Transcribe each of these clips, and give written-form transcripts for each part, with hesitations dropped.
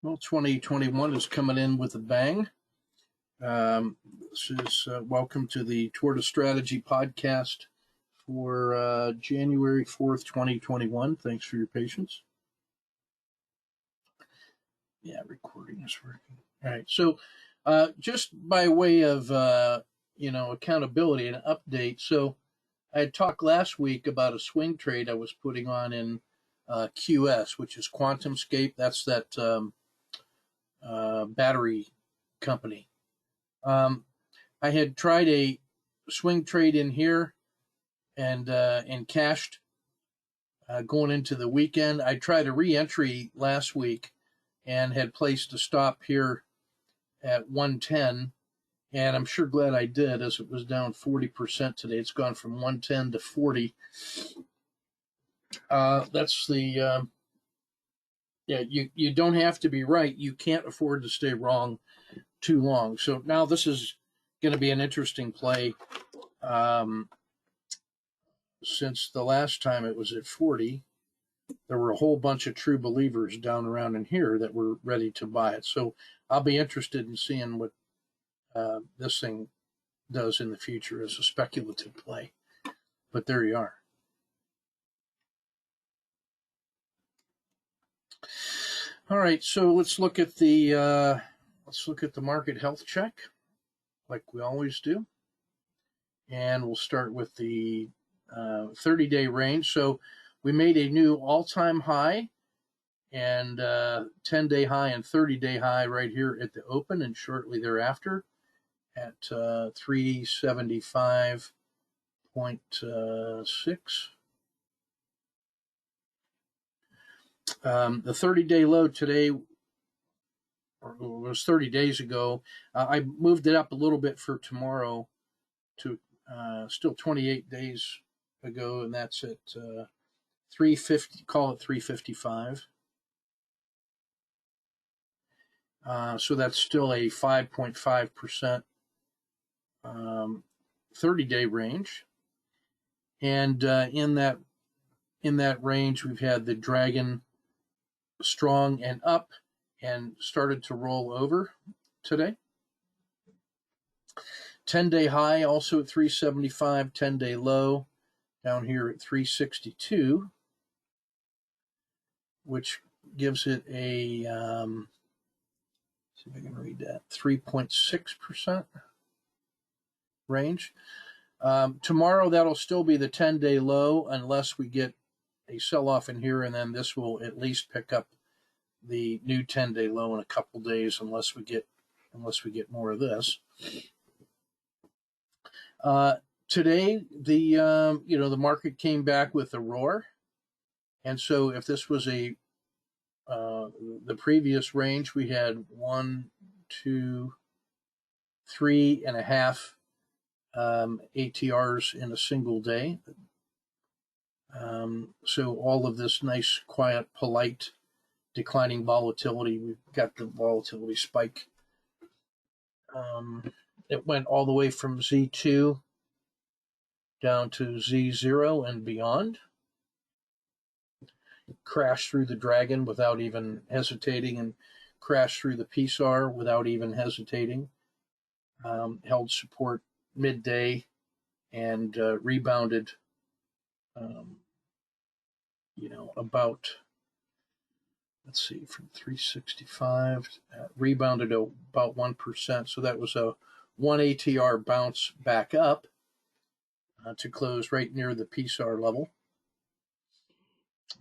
Well, 2021 is coming in with a bang. This is welcome to the Tour to Strategy podcast for January 4th, 2021. Thanks for your patience. Yeah, recording is working. All right. So just by way of, accountability and update. So I had talked last week about a swing trade I was putting on in QS, which is QuantumScape. That's that battery company. I had tried a swing trade in here and cashed going into the weekend. I tried a re-entry last week and had placed a stop here at 110, and I'm sure glad I did, as it was down 40% today. It's gone from 110 to 40. That's the you don't have to be right. You can't afford to stay wrong too long. So now this is going to be an interesting play. Since the last time it was at 40, there were a whole bunch of true believers down around in here that were ready to buy it. So I'll be interested in seeing what this thing does in the future as a speculative play. But there you are. All right, so let's look at the market health check, like we always do, and we'll start with the 30-day range. So we made a new all-time high and 10-day high and 30-day high right here at the open, and shortly thereafter at 375.6. The 30-day low today, or it was 30 days ago, I moved it up a little bit for tomorrow to still 28 days ago, and that's at 350, call it 355. So that's still a 5.5% 30-day range. And in that range, we've had the dragon strong and up and started to roll over today. 10-day high also at 375, 10-day low down here at 362, which gives it a, see if I can read that, 3.6% range. Tomorrow that'll still be the 10-day low unless we get a sell-off in here, and then this will at least pick up the new 10-day low in a couple days unless we get more of this. Today the market came back with a roar, and so if this was the previous range, we had 1, 2, 3.5 ATRs in a single day. So all of this nice, quiet, polite, declining volatility. We've got the volatility spike. It went all the way from Z2 down to Z0 and beyond. Crashed through the dragon without even hesitating, and crashed through the PSAR without even hesitating. Held support midday and rebounded, about, let's see, from 365, rebounded about 1%. So that was a 1 ATR bounce back up to close right near the PSAR level.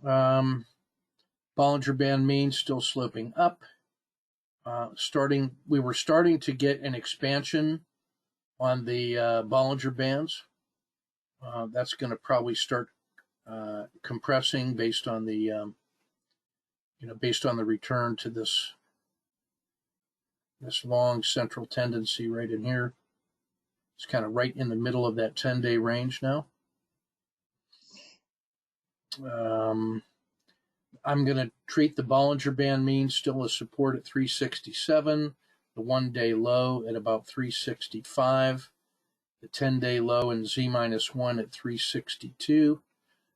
Bollinger Band mean still sloping up. We were starting to get an expansion on the Bollinger Bands. That's going to probably start compressing based on the return to this long central tendency right in here. It's kind of right in the middle of that 10-day range now. I'm going to treat the Bollinger Band mean still as support at 367, the 1-day low at about 365, the 10-day low in Z-1 at 362.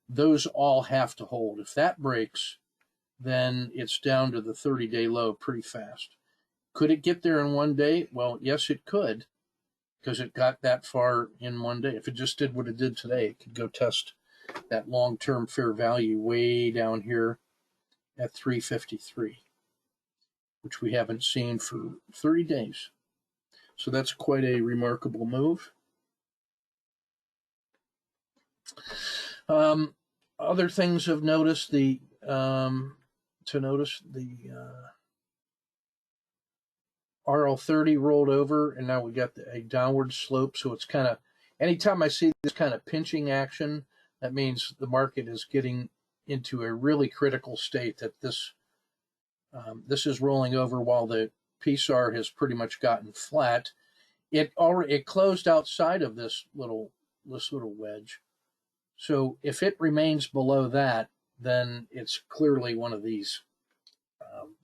Those all have to hold. If that breaks, then it's down to the 30-day low pretty fast. Could it get there in one day? Well, yes, it could, because it got that far in one day. If it just did what it did today, it could go test that long-term fair value way down here at 353, which we haven't seen for 30 days. So that's quite a remarkable move. Other things of notice, the RL30 rolled over, and now we got a downward slope. So it's kind of, anytime I see this kind of pinching action, that means the market is getting into a really critical state, that this is rolling over while the PSAR has pretty much gotten flat. It closed outside of this little wedge. So if it remains below that, then it's clearly one of these.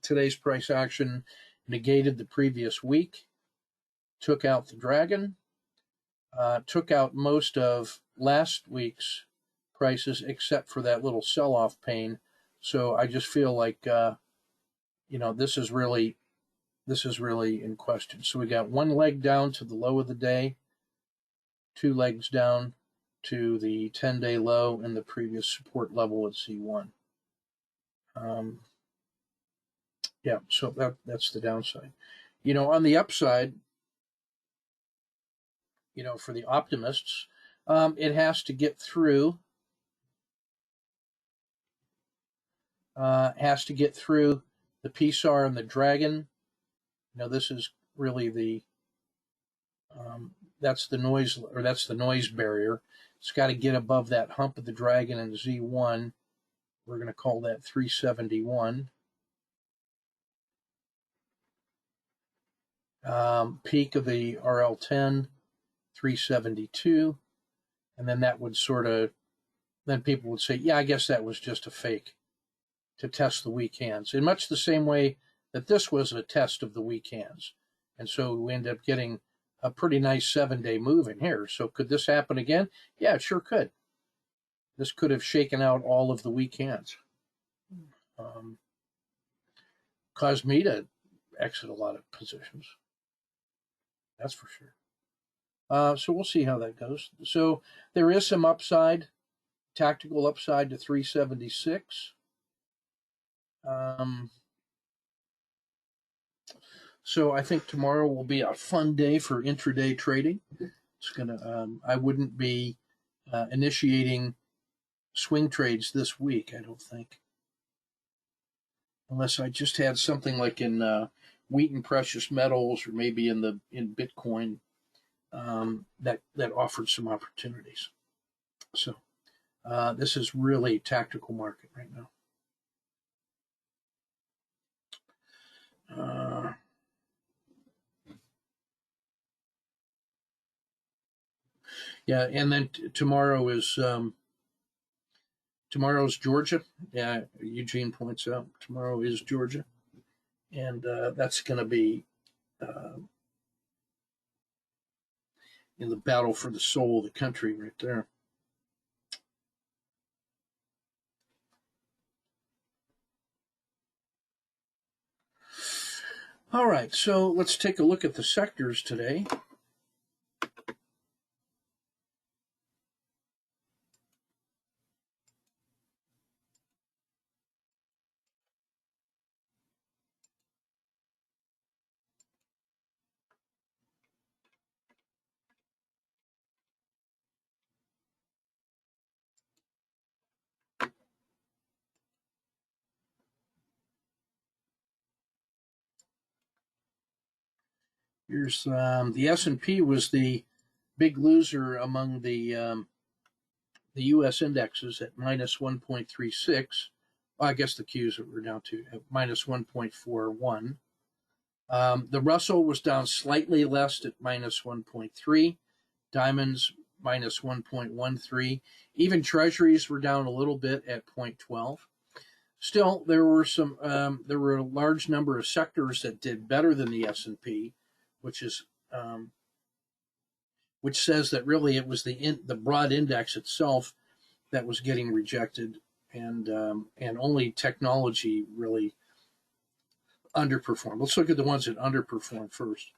Today's price action negated the previous week, took out the dragon, took out most of last week's prices except for that little sell-off pain. So I just feel like this is really in question. So we got one leg down to the low of the day, two legs down to the 10-day low and the previous support level at C1. So that's the downside. On the upside, for the optimists, it has to get through. The PSAR and the dragon. This is really that's the noise barrier. It's got to get above that hump of the dragon and Z1. We're going to call that 371. Peak of the RL10, 372. And then that would then people would say, yeah, I guess that was just a fake to test the weak hands. In much the same way that this was a test of the weak hands. And so we end up getting a pretty nice 7-day move in here. So could this happen again? Yeah, it sure could. This could have shaken out all of the weak hands. Caused me to exit a lot of positions. That's for sure. So we'll see how that goes. So there is some upside, tactical upside to 376. So I think tomorrow will be a fun day for intraday trading. It's gonna. I wouldn't be initiating swing trades this week, I don't think, unless I just had something like in wheat and precious metals, or maybe in Bitcoin that offered some opportunities. So this is really a tactical market right now. Yeah, and then tomorrow's Georgia. Yeah, Eugene points out tomorrow is Georgia, and that's going to be in the battle for the soul of the country right there. All right, so let's take a look at the sectors today. Here's the S&P was the big loser among the U.S. indexes at minus 1.36. Well, I guess the Qs were down to minus 1.41. The Russell was down slightly less at minus 1.3. Diamonds minus 1.13. Even treasuries were down a little bit at 0.12. Still, there were a large number of sectors that did better than the S&P, which says that really it was the broad index itself that was getting rejected and only technology really underperformed. Let's look at the ones that underperformed first.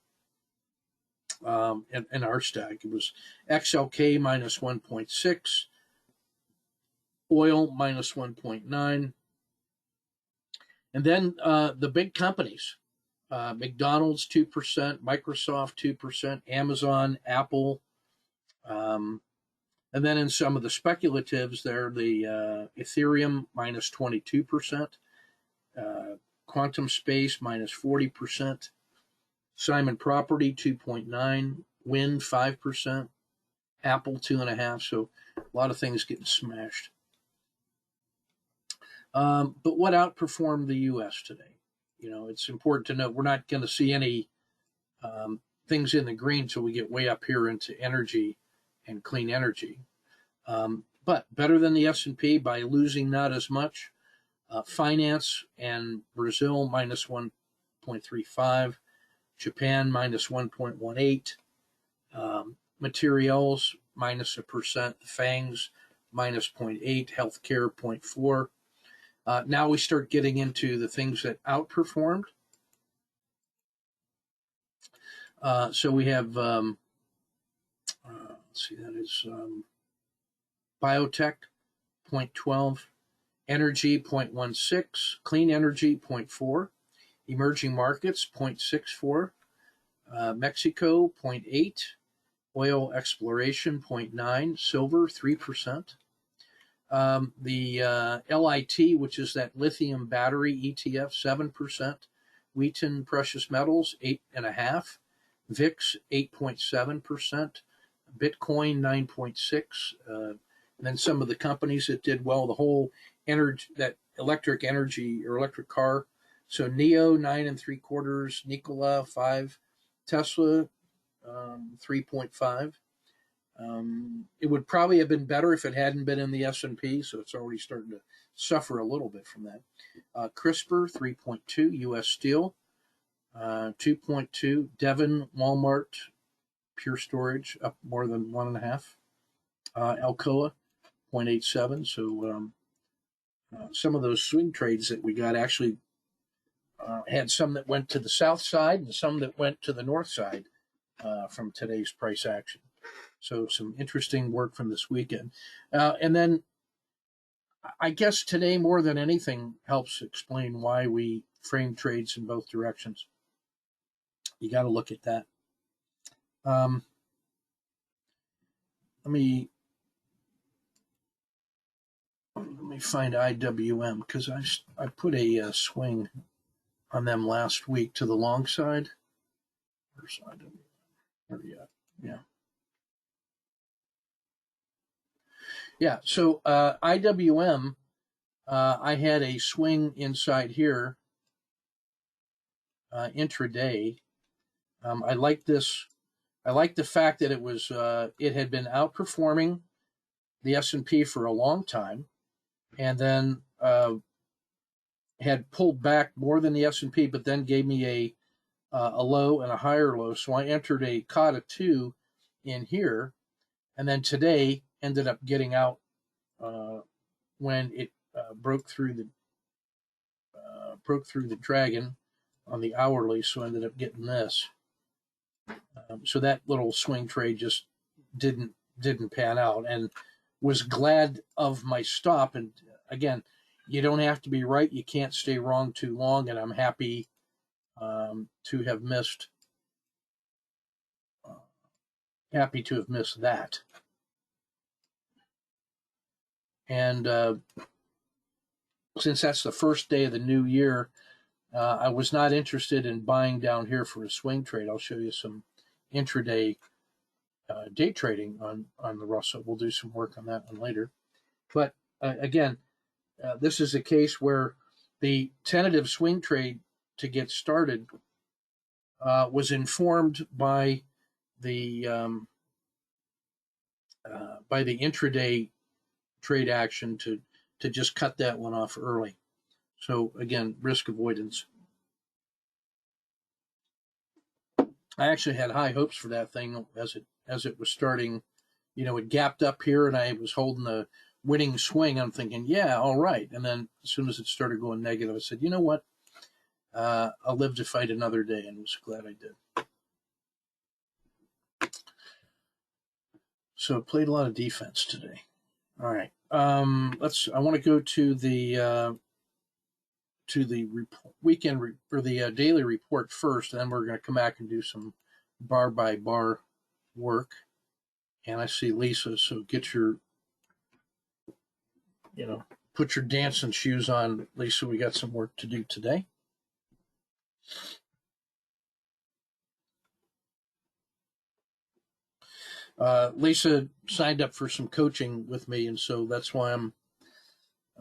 In our stack, it was XLK minus 1.6, oil minus 1.9, and then the big companies. McDonald's 2%, Microsoft 2%, Amazon, Apple, and then in some of the speculatives there, the Ethereum minus 22%, Quantum Space minus 40%, Simon Property 2.9%, Wind 5%, Apple 2.5%. So a lot of things getting smashed. But what outperformed the U.S. today? It's important to note we're not going to see any things in the green until we get way up here into energy and clean energy. But better than the S&P by losing not as much. Finance and Brazil minus 1.35, Japan minus 1.18, materials minus 1%, FANGs minus 0.8, healthcare 0.4. Now we start getting into the things that outperformed. So we have, let's see, that is biotech 0.12, energy 0.16, clean energy 0.4, emerging markets 0.64, Mexico 0.8, oil exploration 0.9, silver 3%. The LIT, which is that lithium battery ETF, 7%. Wheaton precious metals, 8.5%. VIX, 8.7%. Bitcoin, 9.6%. And then some of the companies that did well, the whole energy, that electric energy or electric car. So NIO, 9.75%. Nikola, 5%. Tesla, 3.5%. It would probably have been better if it hadn't been in the S&P, so it's already starting to suffer a little bit from that. CRISPR, 3.2, U.S. Steel, 2.2, Devon, Walmart, Pure Storage, up more than 1.5, Alcoa, 0.87. So some of those swing trades that we got actually had some that went to the south side and some that went to the north side from today's price action. So some interesting work from this weekend. And then I guess today more than anything helps explain why we frame trades in both directions. You got to look at that. Let me find IWM because I put a swing on them last week to the long side. Where's IWM? Where are you at? Yeah. Yeah, so IWM, I had a swing inside here intraday. I like this. I like the fact that it had been outperforming the S&P for a long time, and then had pulled back more than the S&P, but then gave me a low and a higher low. So I entered caught a 2 in here, and then today ended up getting out when it broke through the dragon on the hourly. So I ended up getting this. So that little swing trade just didn't pan out, and was glad of my stop. And again, you don't have to be right. You can't stay wrong too long. And I'm happy to have missed that. And since that's the first day of the new year, I was not interested in buying down here for a swing trade. I'll show you some intraday day trading on the Russell. We'll do some work on that one later. But again, this is a case where the tentative swing trade to get started was informed by the intraday trade action to just cut that one off early. So again, risk avoidance. I actually had high hopes for that thing as it was starting. It gapped up here, and I was holding the winning swing, I'm thinking, yeah, all right. And then as soon as it started going negative, I said, you know what? I'll live to fight another day, and was glad I did. So played a lot of defense today. All right. I want to go to the weekend or the daily report first, and then we're going to come back and do some bar by bar work. And I see Lisa, so get your, put your dancing shoes on, Lisa. We got some work to do today. Lisa signed up for some coaching with me, and so that's why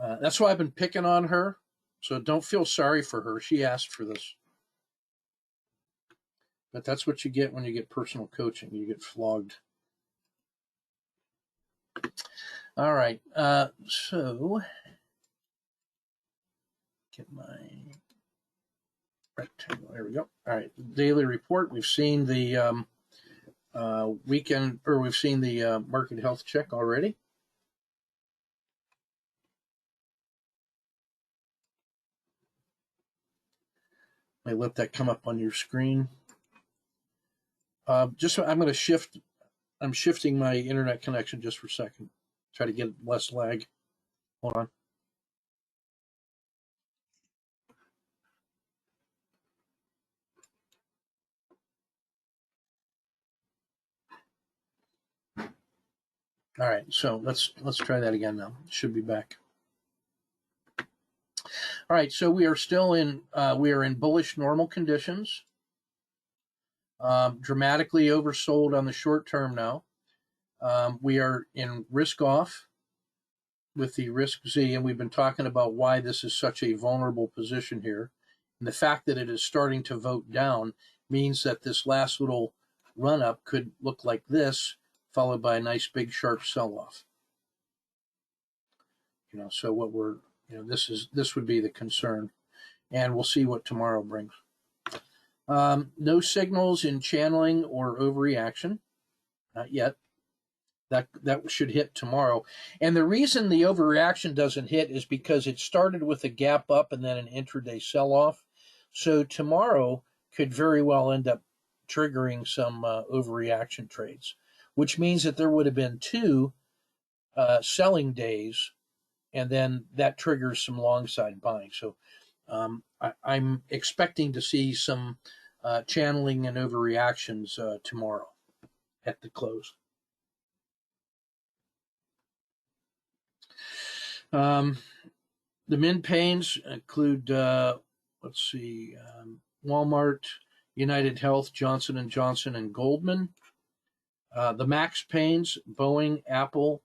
I've been picking on her. So don't feel sorry for her. She asked for this. But that's what you get when you get personal coaching. You get flogged. All right. So get my rectangle. There we go. All right. Daily report. We've seen the we've seen the market health check already. I let that come up on your screen. I'm shifting my internet connection just for a second. Try to get less lag. Hold on. All right, so let's try that again now. Should be back. All right, so we are still in bullish normal conditions. Dramatically oversold on the short term now. We are in risk off with the risk Z, and we've been talking about why this is such a vulnerable position here. And the fact that it is starting to vote down means that this last little run up could look like this, followed by a nice big sharp sell-off. So what this would be the concern, and we'll see what tomorrow brings. No signals in channeling or overreaction, not yet. That should hit tomorrow. And the reason the overreaction doesn't hit is because it started with a gap up and then an intraday sell-off. So tomorrow could very well end up triggering some overreaction trades, which means that there would have been two selling days, and then that triggers some long side buying. So I'm expecting to see some channeling and overreactions tomorrow at the close. The min pains include, Walmart, United Health, Johnson & Johnson, and Goldman. The max pains, Boeing, Apple,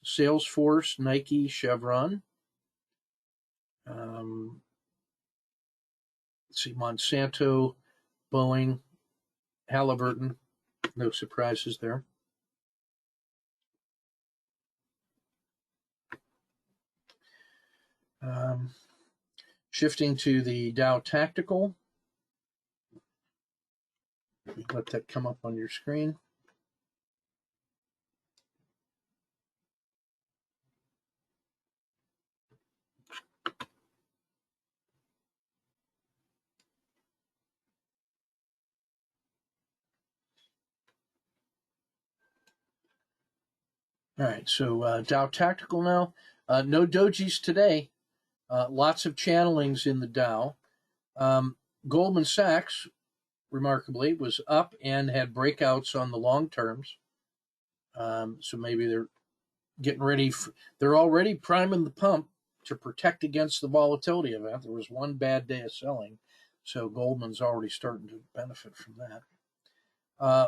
Salesforce, Nike, Chevron. Monsanto, Boeing, Halliburton. No surprises there. Shifting to the Dow Tactical. Let that come up on your screen. All right, so Dow Tactical now. No dojis today. Lots of channelings in the Dow. Goldman Sachs, remarkably, was up and had breakouts on the long terms. So maybe they're getting ready. They're already priming the pump to protect against the volatility event. There was one bad day of selling, so Goldman's already starting to benefit from that.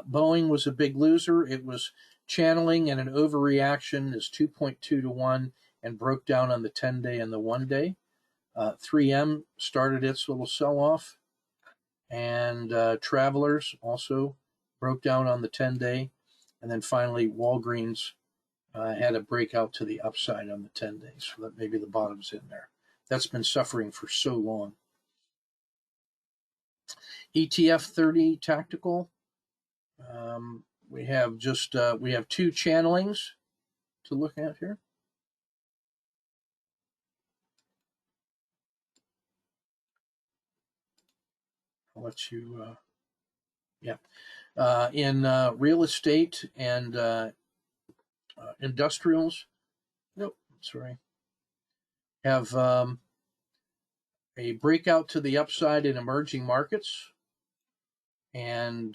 Boeing was a big loser. It was channeling, and an overreaction is 2.2 to 1 and broke down on the 10-day and the 1-day. 3M started its little sell-off, and Travelers also broke down on the 10-day. And then finally, Walgreens had a breakout to the upside on the 10 days, so that maybe the bottom's in there. That's been suffering for so long. ETF 30 Tactical. We have two channelings to look at here. I'll let you, in real estate and industrials, nope, sorry, have a breakout to the upside in emerging markets, and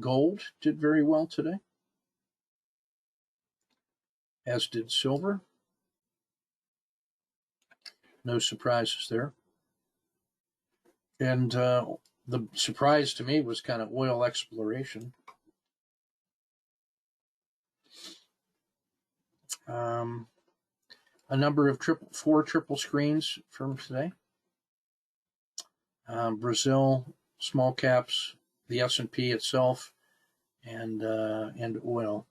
gold did very well today, as did silver. No surprises there. And the surprise to me was kind of oil exploration. A number of four triple screens from today. Brazil, small caps, the S&P itself, and oil.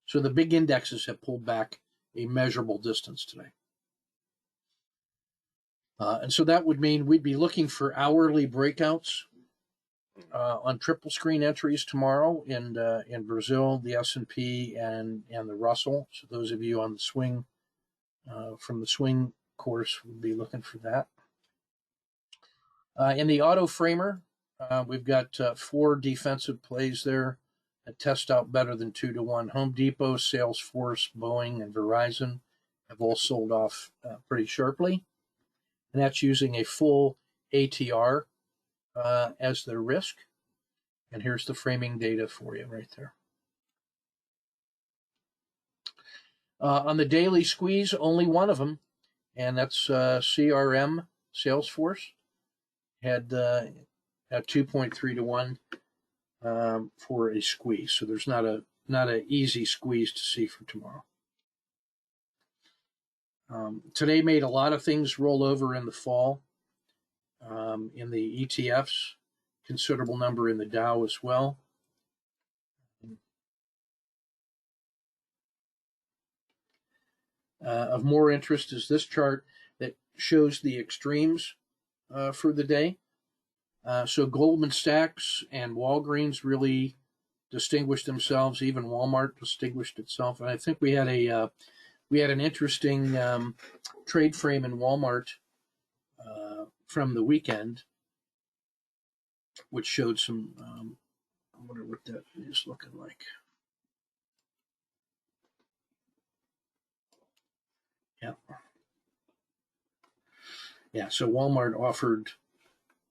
So the big indexes have pulled back a measurable distance today. And so that would mean we'd be looking for hourly breakouts on triple screen entries tomorrow in Brazil, the S&P, and the Russell. So those of you on the swing, from the swing course, would be looking for that. In the auto framer, we've got four defensive plays there that test out better than 2-to-1. Home Depot, Salesforce, Boeing, and Verizon have all sold off pretty sharply. And that's using a full ATR as their risk. And here's the framing data for you right there. On the daily squeeze, only one of them, and that's CRM, Salesforce, had at 2.3-to-1 for a squeeze. So there's not an easy squeeze to see for tomorrow. Today made a lot of things roll over in the fall. In the ETFs, considerable number in the Dow as well. Of more interest is this chart that shows the extremes for the day. So Goldman Sachs and Walgreens really distinguished themselves. Even Walmart distinguished itself. And I think we had an interesting trade frame in Walmart from the weekend, which showed some. I wonder what that is looking like. Yeah. So Walmart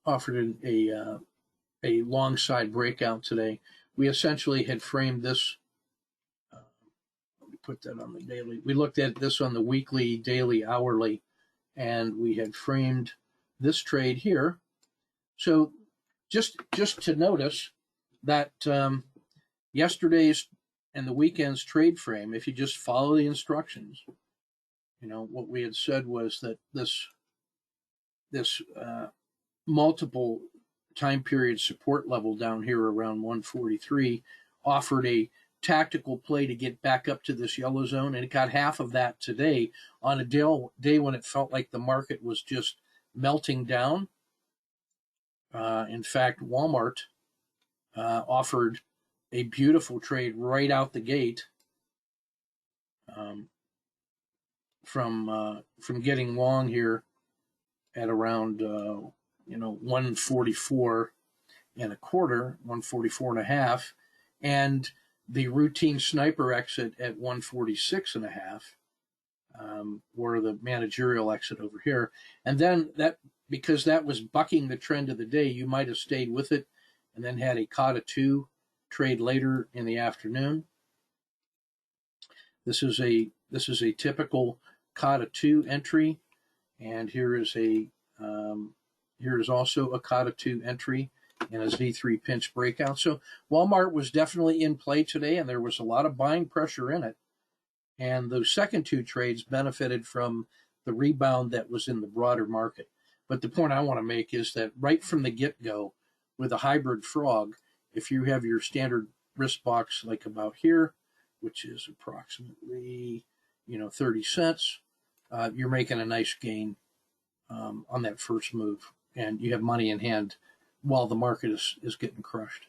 offered a long side breakout today. We essentially had framed this. Let me put that on the daily. We looked at this on the weekly, daily, hourly, and we had framed this trade here. So just to notice that yesterday's and the weekend's trade frame, if you just follow the instructions, what we had said was that this multiple time period support level down here around 143 offered a tactical play to get back up to this yellow zone, and it got half of that today on a day when it felt like the market was just melting down. In fact, Walmart offered a beautiful trade right out the gate from getting long here at around 144 and a quarter, 144 and a half, and the routine sniper exit at 146 and a half, or the managerial exit over here. And then that, because that was bucking the trend of the day, you might have stayed with it and then had a COTA 2 trade later in the afternoon. This is a typical COTA 2 entry, and here is also a COTA 2 entry and a Z3 pinch breakout. So Walmart was definitely in play today, and there was a lot of buying pressure in it. And those second two trades benefited from the rebound that was in the broader market. But the point I want to make is that right from the get-go, with a hybrid frog, if you have your standard risk box like about here, which is approximately 30 cents, you're making a nice gain on that first move, and you have money in hand while the market is getting crushed.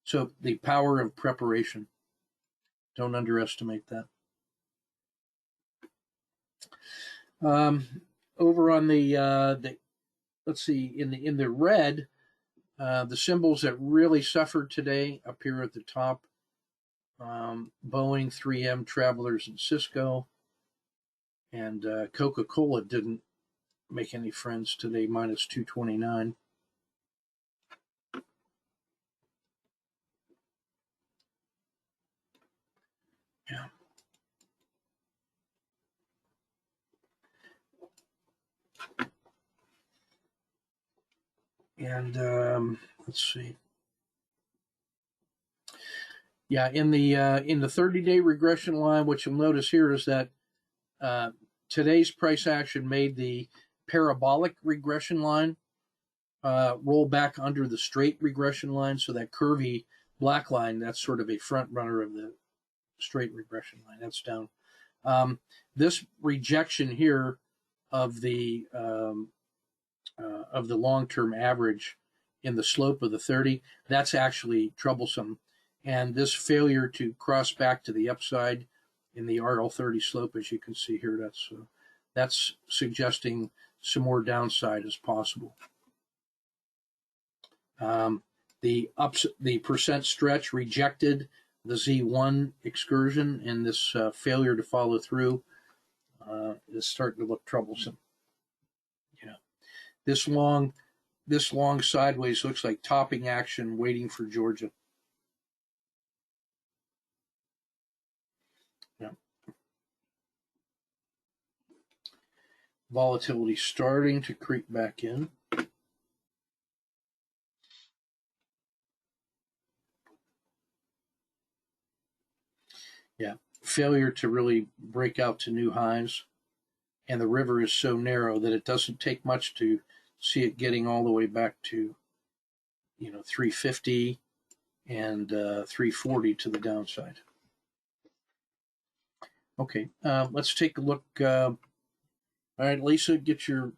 So the power of preparation, don't underestimate that. Over on the let's see, in the red, the symbols that really suffered today appear at the top. Boeing, 3M, Travelers, and Cisco. And Coca-Cola didn't make any friends today, minus 229. Yeah. And let's see. Yeah, in the 30-day regression line, what you'll notice here is that today's price action made the parabolic regression line roll back under the straight regression line. So that curvy black line, that's sort of a front runner of the straight regression line. That's down. This rejection here of the long-term average in the slope of the 30, that's actually troublesome. And this failure to cross back to the upside in the RL30 slope, as you can see here, that's suggesting some more downside is possible. The percent stretch rejected the Z1 excursion, and this failure to follow through is starting to look troublesome. Yeah, this long sideways looks like topping action waiting for Georgia. Yeah. Volatility starting to creep back in. Yeah, failure to really break out to new highs, and the river is so narrow that it doesn't take much to see it getting all the way back to 350 and 340 to the downside. Okay, let's take a look. All right, Lisa, get your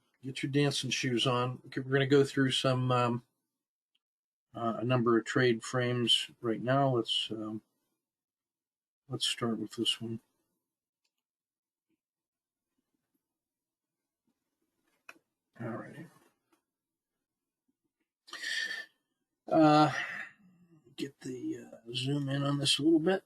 dancing shoes on. Okay, we're going to go through some a number of trade frames right now. Let's start with this one. All right. Get the zoom in on this a little bit.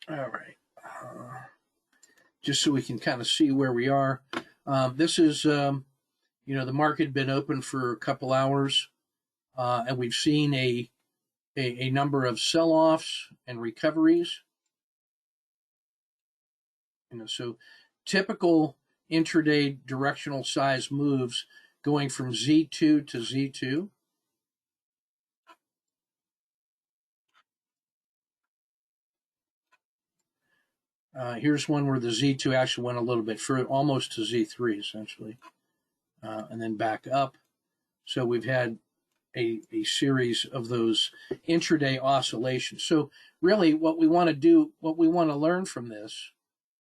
All right. Just so we can kind of see where we are. This is, the market had been open for a couple hours, and we've seen a number of sell-offs and recoveries. So typical intraday directional size moves going from Z2 to Z2. Here's one where the Z2 actually went a little bit further, almost to Z3 essentially, and then back up. So we've had a series of those intraday oscillations. So really what we want to do, what we want to learn from this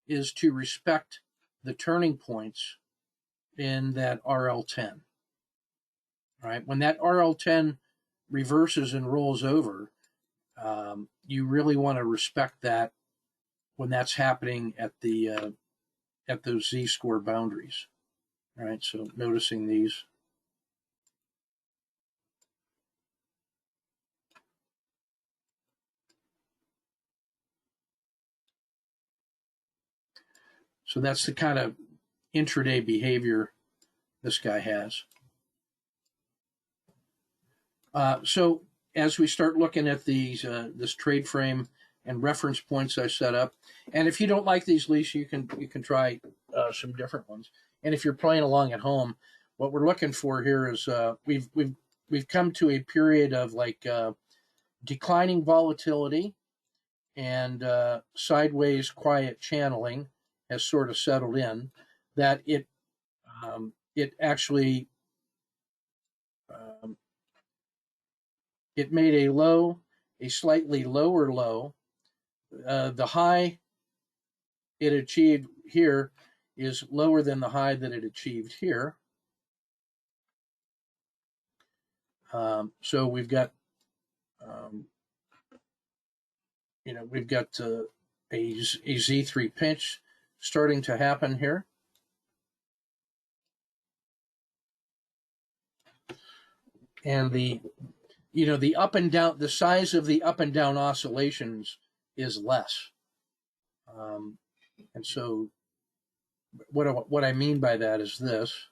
is to respect the turning points in that RL10. All right, when that RL10 reverses and rolls over, you really want to respect that when that's happening at the at those Z-score boundaries. All right, so noticing these. So that's the kind of intraday behavior this guy has. So as we start looking at these, this trade frame and reference points I set up, and if you don't like these, Lisa, you can try some different ones. And if you're playing along at home, what we're looking for here is we've come to a period of declining volatility, and sideways quiet channeling has sort of settled in. That it actually it made a slightly lower low. The high it achieved here is lower than the high that it achieved here. So we've got we've got a Z3 pinch starting to happen here. And the up and down, the size of the up and down oscillations is less. And so what I mean by that is this.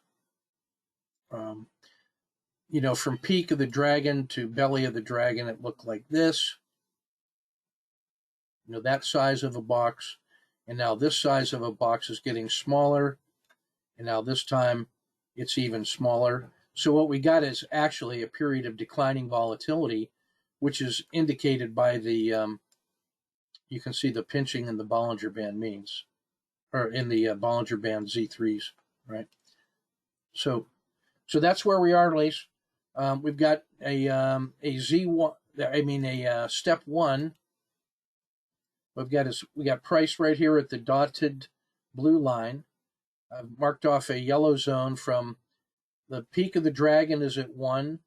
From peak of the dragon to belly of the dragon, it looked like this. That size of a box. And now this size of a box is getting smaller. And now this time it's even smaller. So what we got is actually a period of declining volatility, which is indicated by the, you can see the pinching in the Bollinger Band means, or in the Bollinger Band Z3s, right? So that's where we are, Lace. We've got a Z1, a step one. We got price right here at the dotted blue line. I've marked off a yellow zone from the peak of the dragon is at 1,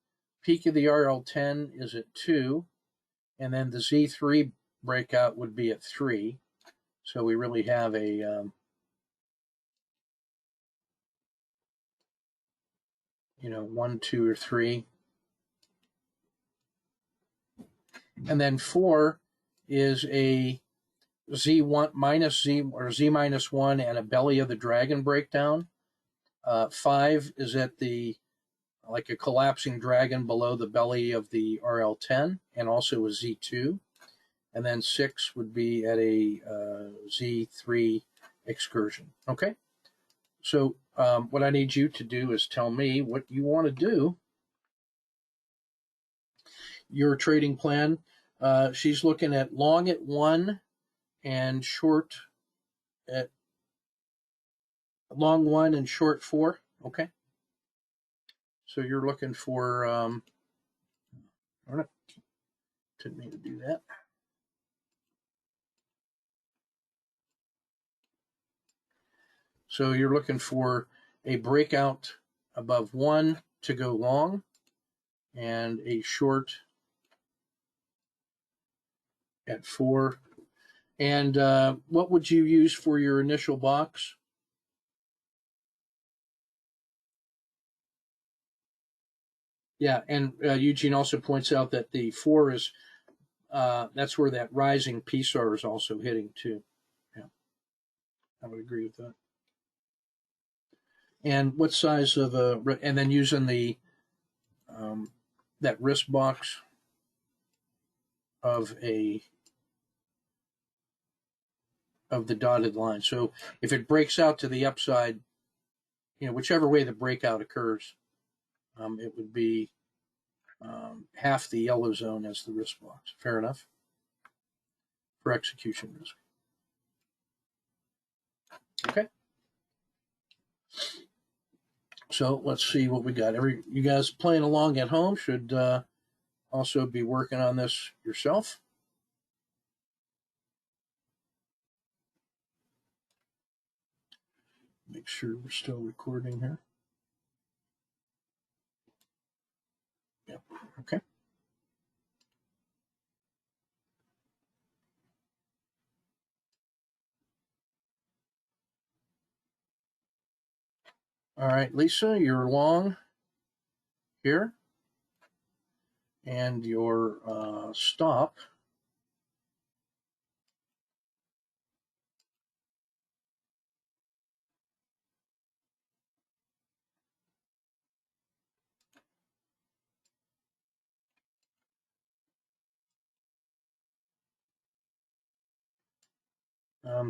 peak of the RL10 is at 2, and then the Z3 breakout would be at 3. So we really have a 1, 2, or 3. And then 4 is a Z1 minus Z or Z minus 1 and a belly of the dragon breakdown. 5 is at like a collapsing dragon below the belly of the RL10 and also a Z2. And then 6 would be at a Z3 excursion. Okay? So what I need you to do is tell me what you want to do. Your trading plan. She's looking at long at 1 and short at long 1 and short 4. Okay. So you're looking for, didn't mean to do that. So you're looking for a breakout above 1 to go long and a short at 4. And what would you use for your initial box? Yeah, and Eugene also points out that the 4 is, that's where that rising PSAR is also hitting too. Yeah, I would agree with that. And what size of and then using the, that risk box of the dotted line. So if it breaks out to the upside, whichever way the breakout occurs, it would be half the yellow zone as the risk box. Fair enough for execution risk. Okay. So let's see what we got. You guys playing along at home should also be working on this yourself. Make sure we're still recording here. Yep. Okay. All right, Lisa, you're long here. And your stop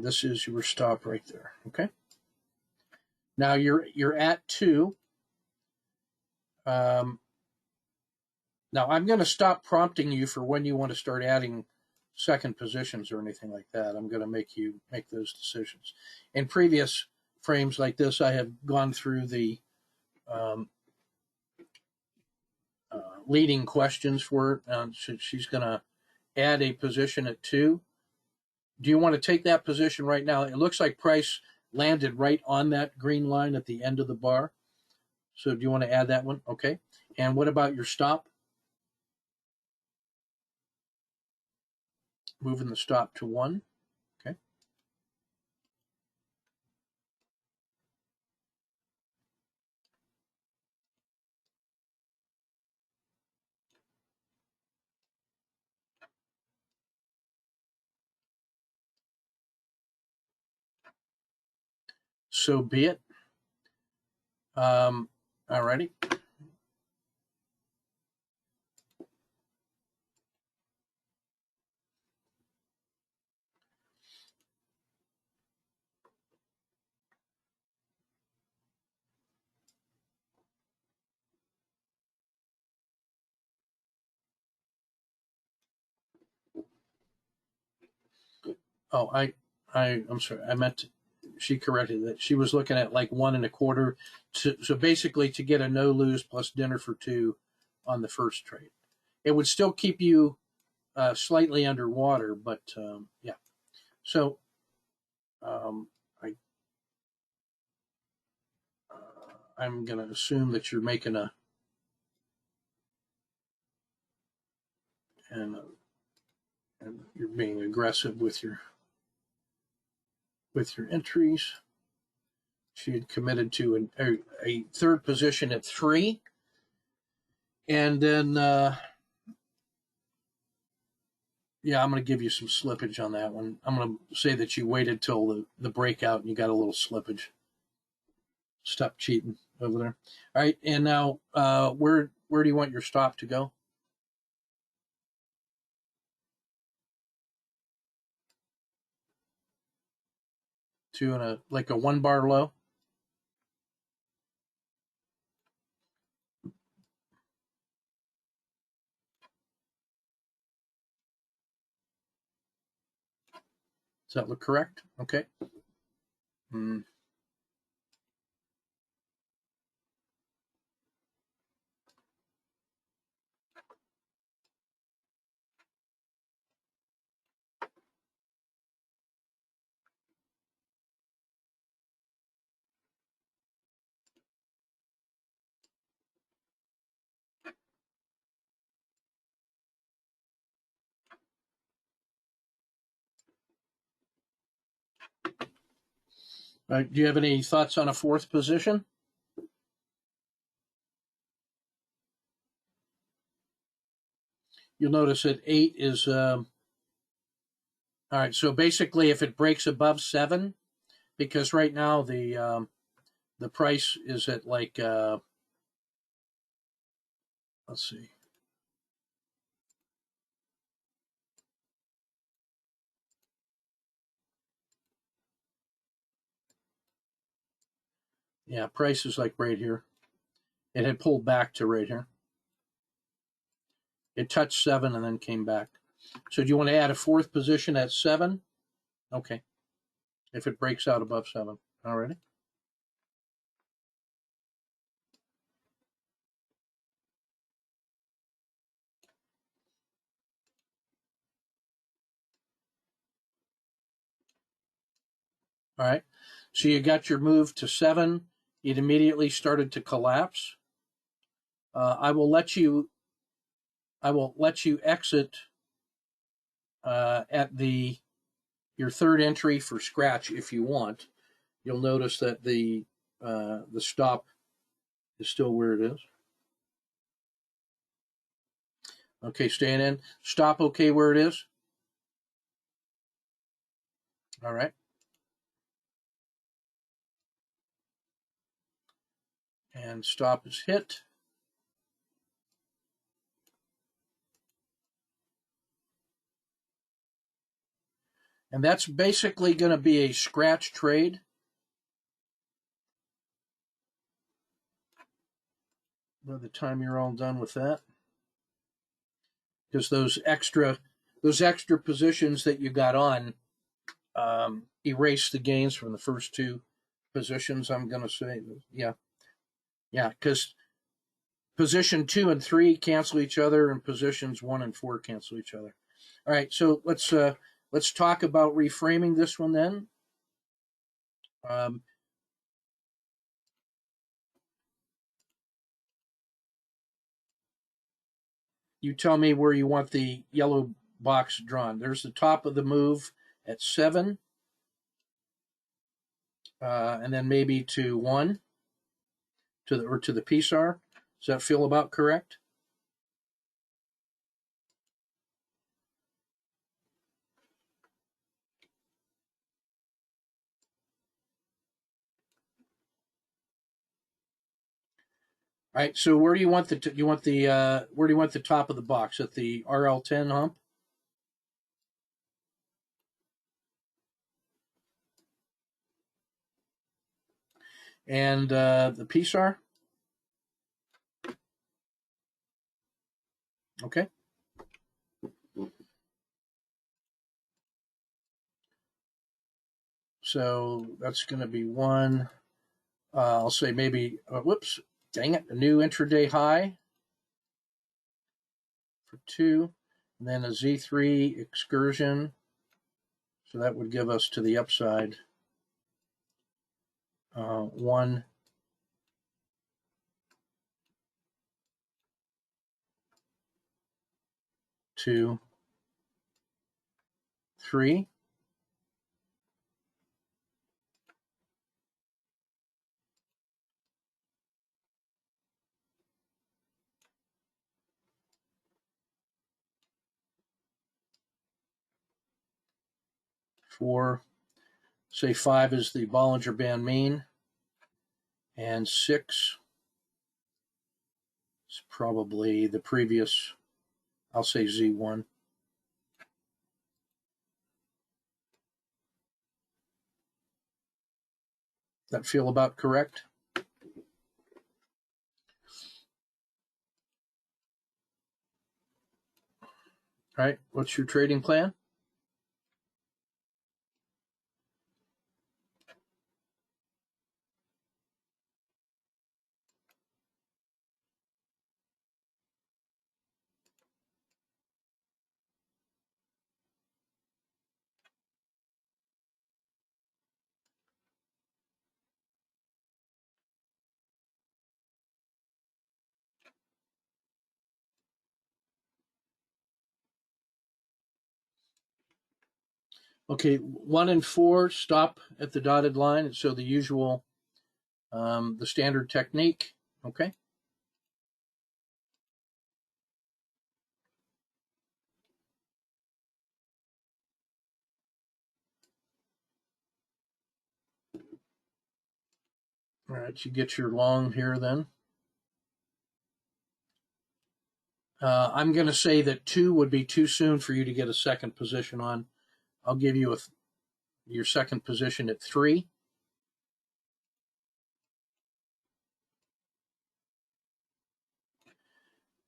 this is your stop right there. Okay. Now you're at 2. Now I'm going to stop prompting you for when you want to start adding second positions or anything like that. I'm going to make you make those decisions. In previous frames like this, I have gone through the leading questions for her. She's going to add a position at 2. Do you want to take that position right now? It looks like price landed right on that green line at the end of the bar. So do you want to add that one? Okay. And what about your stop? moving the stop to 1. Okay. So be it. Alrighty. Oh, I'm sorry. I meant she corrected that. She was looking at like 1.25. So basically, to get a no lose plus dinner for 2 on the first trade, it would still keep you slightly underwater, but yeah. So um, I I'm going to assume that you're making and you're being aggressive with your entries. She had committed to a third position at 3, and then yeah, I'm going to give you some slippage on that one. I'm going to say that you waited till the breakout and you got a little slippage. Stop cheating over there. All right, and now where do you want your stop to go? To like a 1 bar low. Does that look correct? Okay. Mm. Do you have any thoughts on a 4th position? You'll notice that 8 is all right. So basically, if it breaks above 7, because right now the price is at like let's see. Yeah, price is like right here. It had pulled back to right here. It touched 7 and then came back. So do you want to add a 4th position at 7? Okay. If it breaks out above 7. All righty. All right. So you got your move to 7. It immediately started to collapse. I will let you exit at your 3rd entry for scratch if you want. You'll notice that the stop is still where it is. Okay, staying in. Stop okay where it is. All right. And stop is hit. And that's basically going to be a scratch trade. By the time you're all done with that, because those extra positions that you got on erase the gains from the first 2 positions. I'm going to say, yeah, because position 2 and 3 cancel each other, and positions 1 and 4 cancel each other. All right, so let's talk about reframing this one then. You tell me where you want the yellow box drawn. There's the top of the move at 7, and then maybe to 1 to the PSAR. Does that feel about correct? All right. So where do you want where do you want the top of the box, at the RL10 hump? And the PSAR? Okay. So that's going to be 1. I'll say maybe, whoops, dang it, a new intraday high for 2, and then a Z3 excursion. So that would give us to the upside 1, 2, 3. Four, say 5 is the Bollinger Band mean, and 6 is probably the previous, I'll say Z1. That feel about correct? All right, what's your trading plan? Okay, 1 and 4 stop at the dotted line. So the usual, the standard technique. Okay. All right, you get your long here then. I'm going to say that 2 would be too soon for you to get a second position on. I'll give you your second position at 3.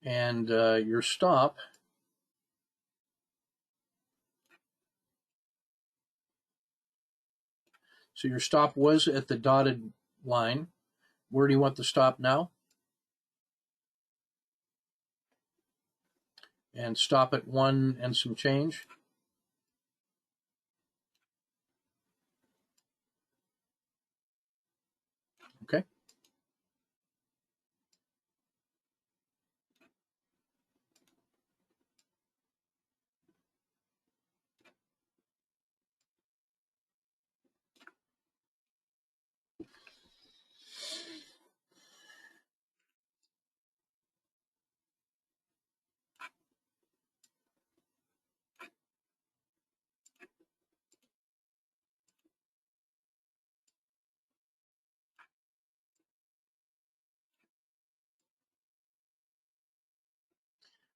And your stop, so your stop was at the dotted line. Where do you want the stop now? And stop at 1 and some change. Okay.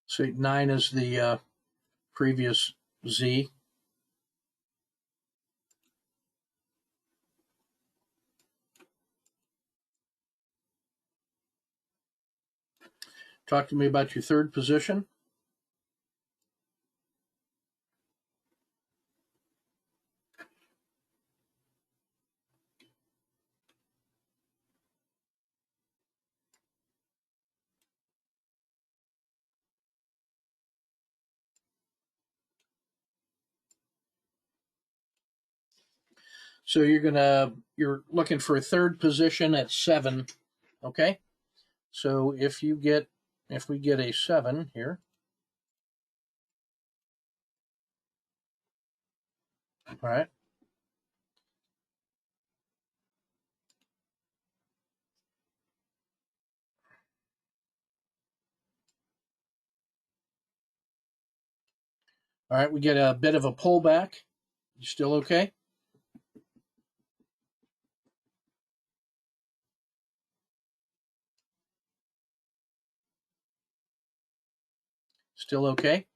So 9 is the previous Z. Talk to me about your third position. So you're looking for a third position at 7. Okay. So if we get a 7 here, All right. All right, we get a bit of a pullback. You still okay? Still okay?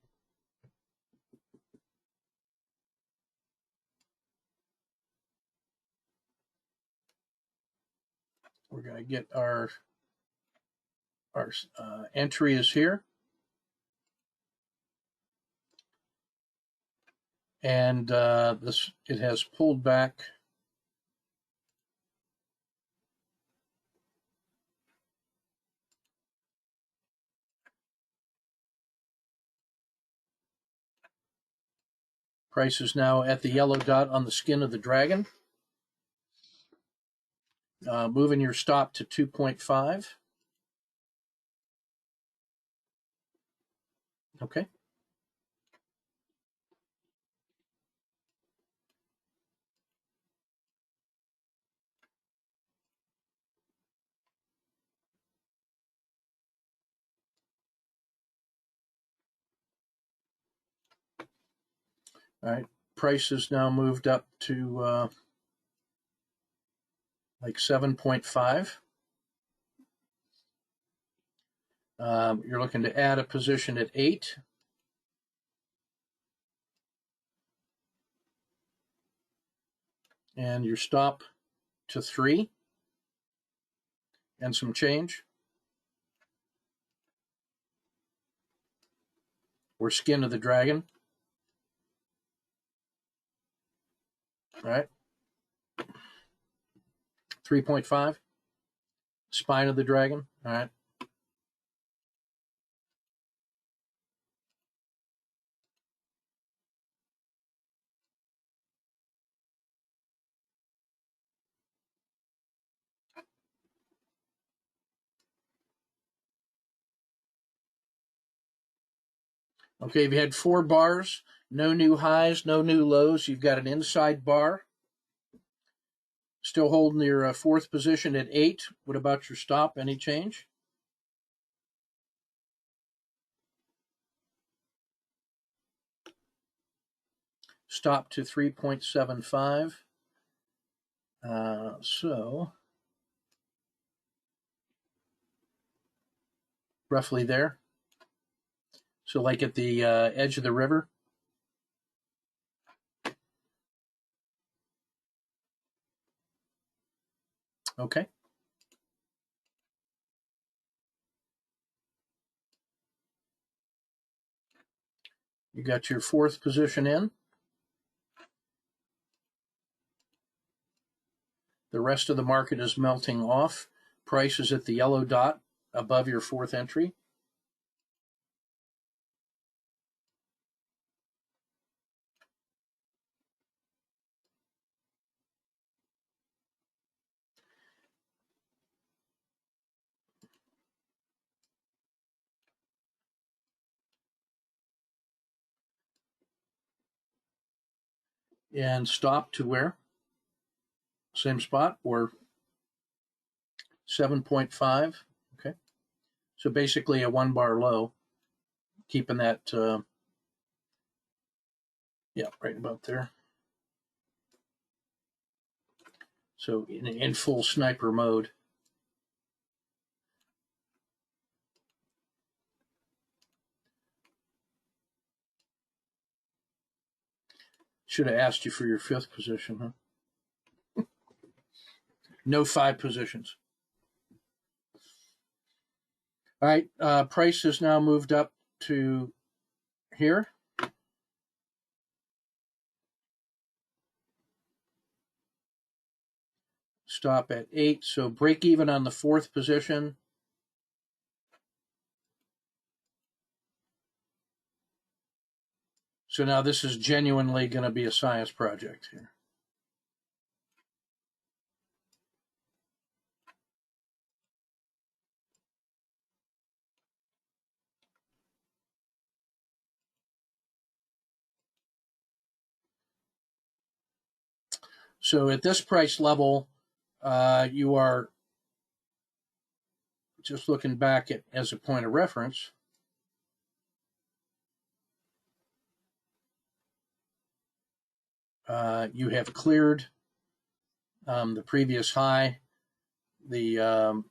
We're going to get our entry is here. And it has pulled back. Price is now at the yellow dot on the skin of the dragon. Moving your stop to 2.5. Okay. All right. Price is now moved up to like 7.5. You're looking to add a position at 8. And your stop to 3 and some change. Or skin of the dragon. All right. 3.5. Spine of the dragon. All right. Okay, you've had 4 bars, no new highs, no new lows. You've got an inside bar. Still holding your 4th position at 8. What about your stop? Any change? Stop to 3.75. So roughly there. So like at the edge of the river. Okay. You got your 4th position in. The rest of the market is melting off. Price is at the yellow dot above your 4th entry. And stop to where? Same spot or 7.5. Okay. So basically a 1 bar low, keeping that, yeah, right about there. So in full sniper mode. Should have asked you for your 5th position, huh? No 5 positions. All right, price has now moved up to here. Stop at 8, so break even on the 4th position. So now this is genuinely going to be a science project here. So at this price level, you are just looking back at as a point of reference. You have cleared the previous high. The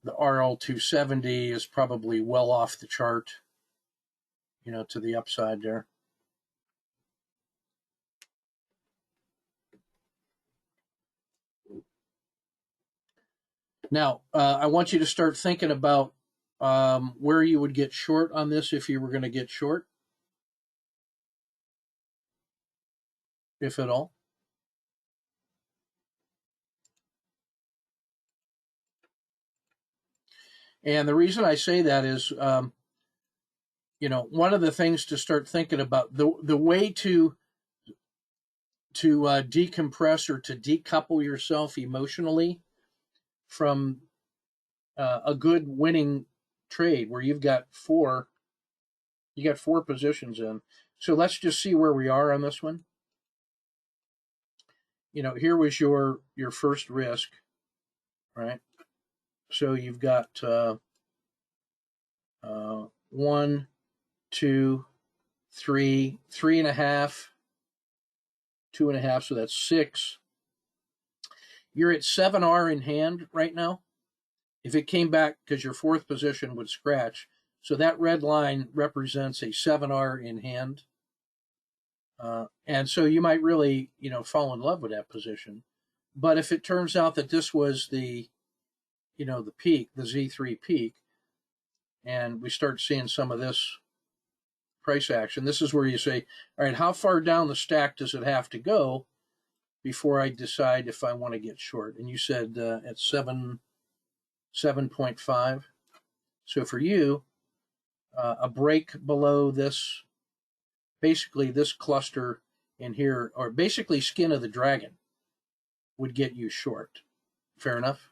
RL270 is probably well off the chart, to the upside there. Now, I want you to start thinking about where you would get short on this if you were going to get short, if at all. And the reason I say that is, one of the things to start thinking about, the way to decompress or to decouple yourself emotionally from a good winning trade where you got four positions in. So let's just see where we are on this one. Here was your first risk, right? So you've got 1, 2, 3, 3.5, 2.5, so that's 6. You're at 7R in hand right now. If it came back, because your fourth position would scratch, so that red line represents a 7R in hand. And so you might really, fall in love with that position. But if it turns out that this was the peak, the Z3 peak, and we start seeing some of this price action, this is where you say, all right, how far down the stack does it have to go before I decide if I want to get short? And you said at 7.5. So for you, a break below this, basically this cluster in here, or basically skin of the dragon, would get you short. Fair enough?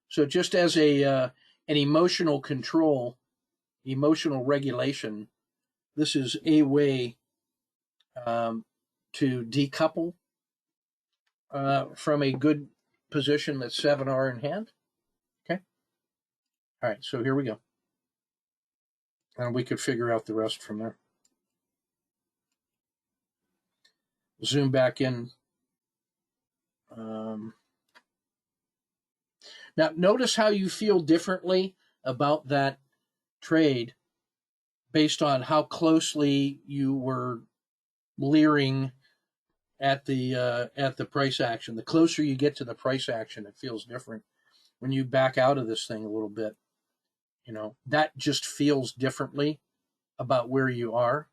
So just as an emotional control, emotional regulation, this is a way to decouple from a good position that's 7R in hand. Okay. All right. So here we go. And we could figure out the rest from there. Zoom back in. Now, notice how you feel differently about that trade based on how closely you were leering at the price action. The closer you get to the price action, it feels different. When you back out of this thing a little bit, that just feels differently about where you are.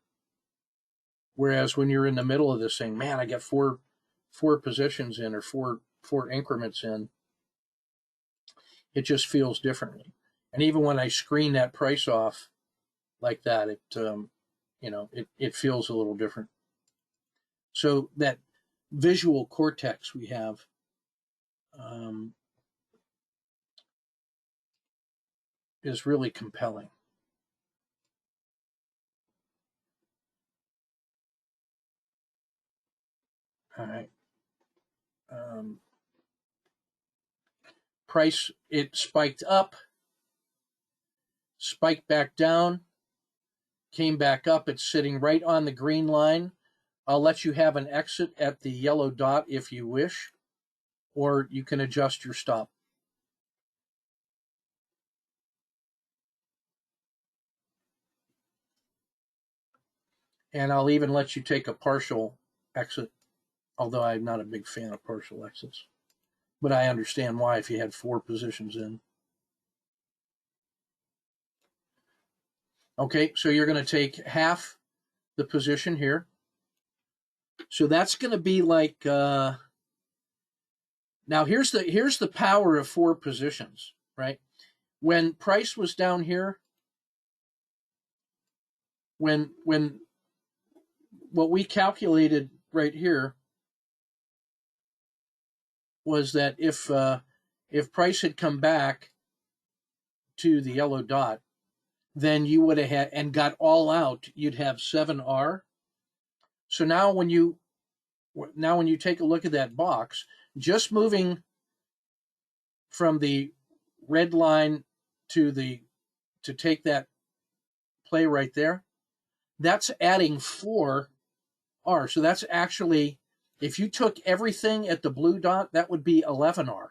Whereas when you're in the middle of this thing, man, I got four positions in, or four increments in, it just feels differently. And even when I screen that price off like that, it feels a little different. So that visual cortex we have is really compelling. All right. Price, it spiked up, spiked back down, came back up. It's sitting right on the green line. I'll let you have an exit at the yellow dot if you wish, or you can adjust your stop. And I'll even let you take a partial exit, although I'm not a big fan of partial exits. But I understand why if you had 4 positions in. Okay, so you're going to take half the position here. So that's going to be like, now here's the power of 4 positions, right? When price was down here, when what we calculated right here was that if price had come back to the yellow dot, then you would have had, and got all out, you'd have 7R. So now when you take a look at that box, just moving from the red line to take that play right there, that's adding 4R. So that's actually, if you took everything at the blue dot, that would be 11R.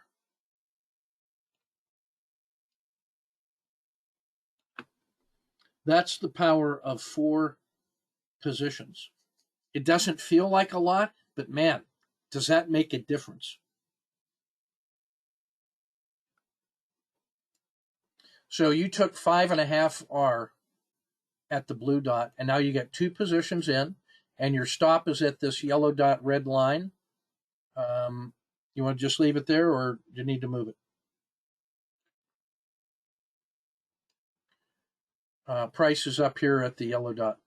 That's the power of 4 positions. It doesn't feel like a lot, but man, does that make a difference. So you took 5.5R at the blue dot, and now you get 2 positions in, and your stop is at this yellow dot red line. You want to just leave it there, or do you need to move it? Price is up here at the yellow dot.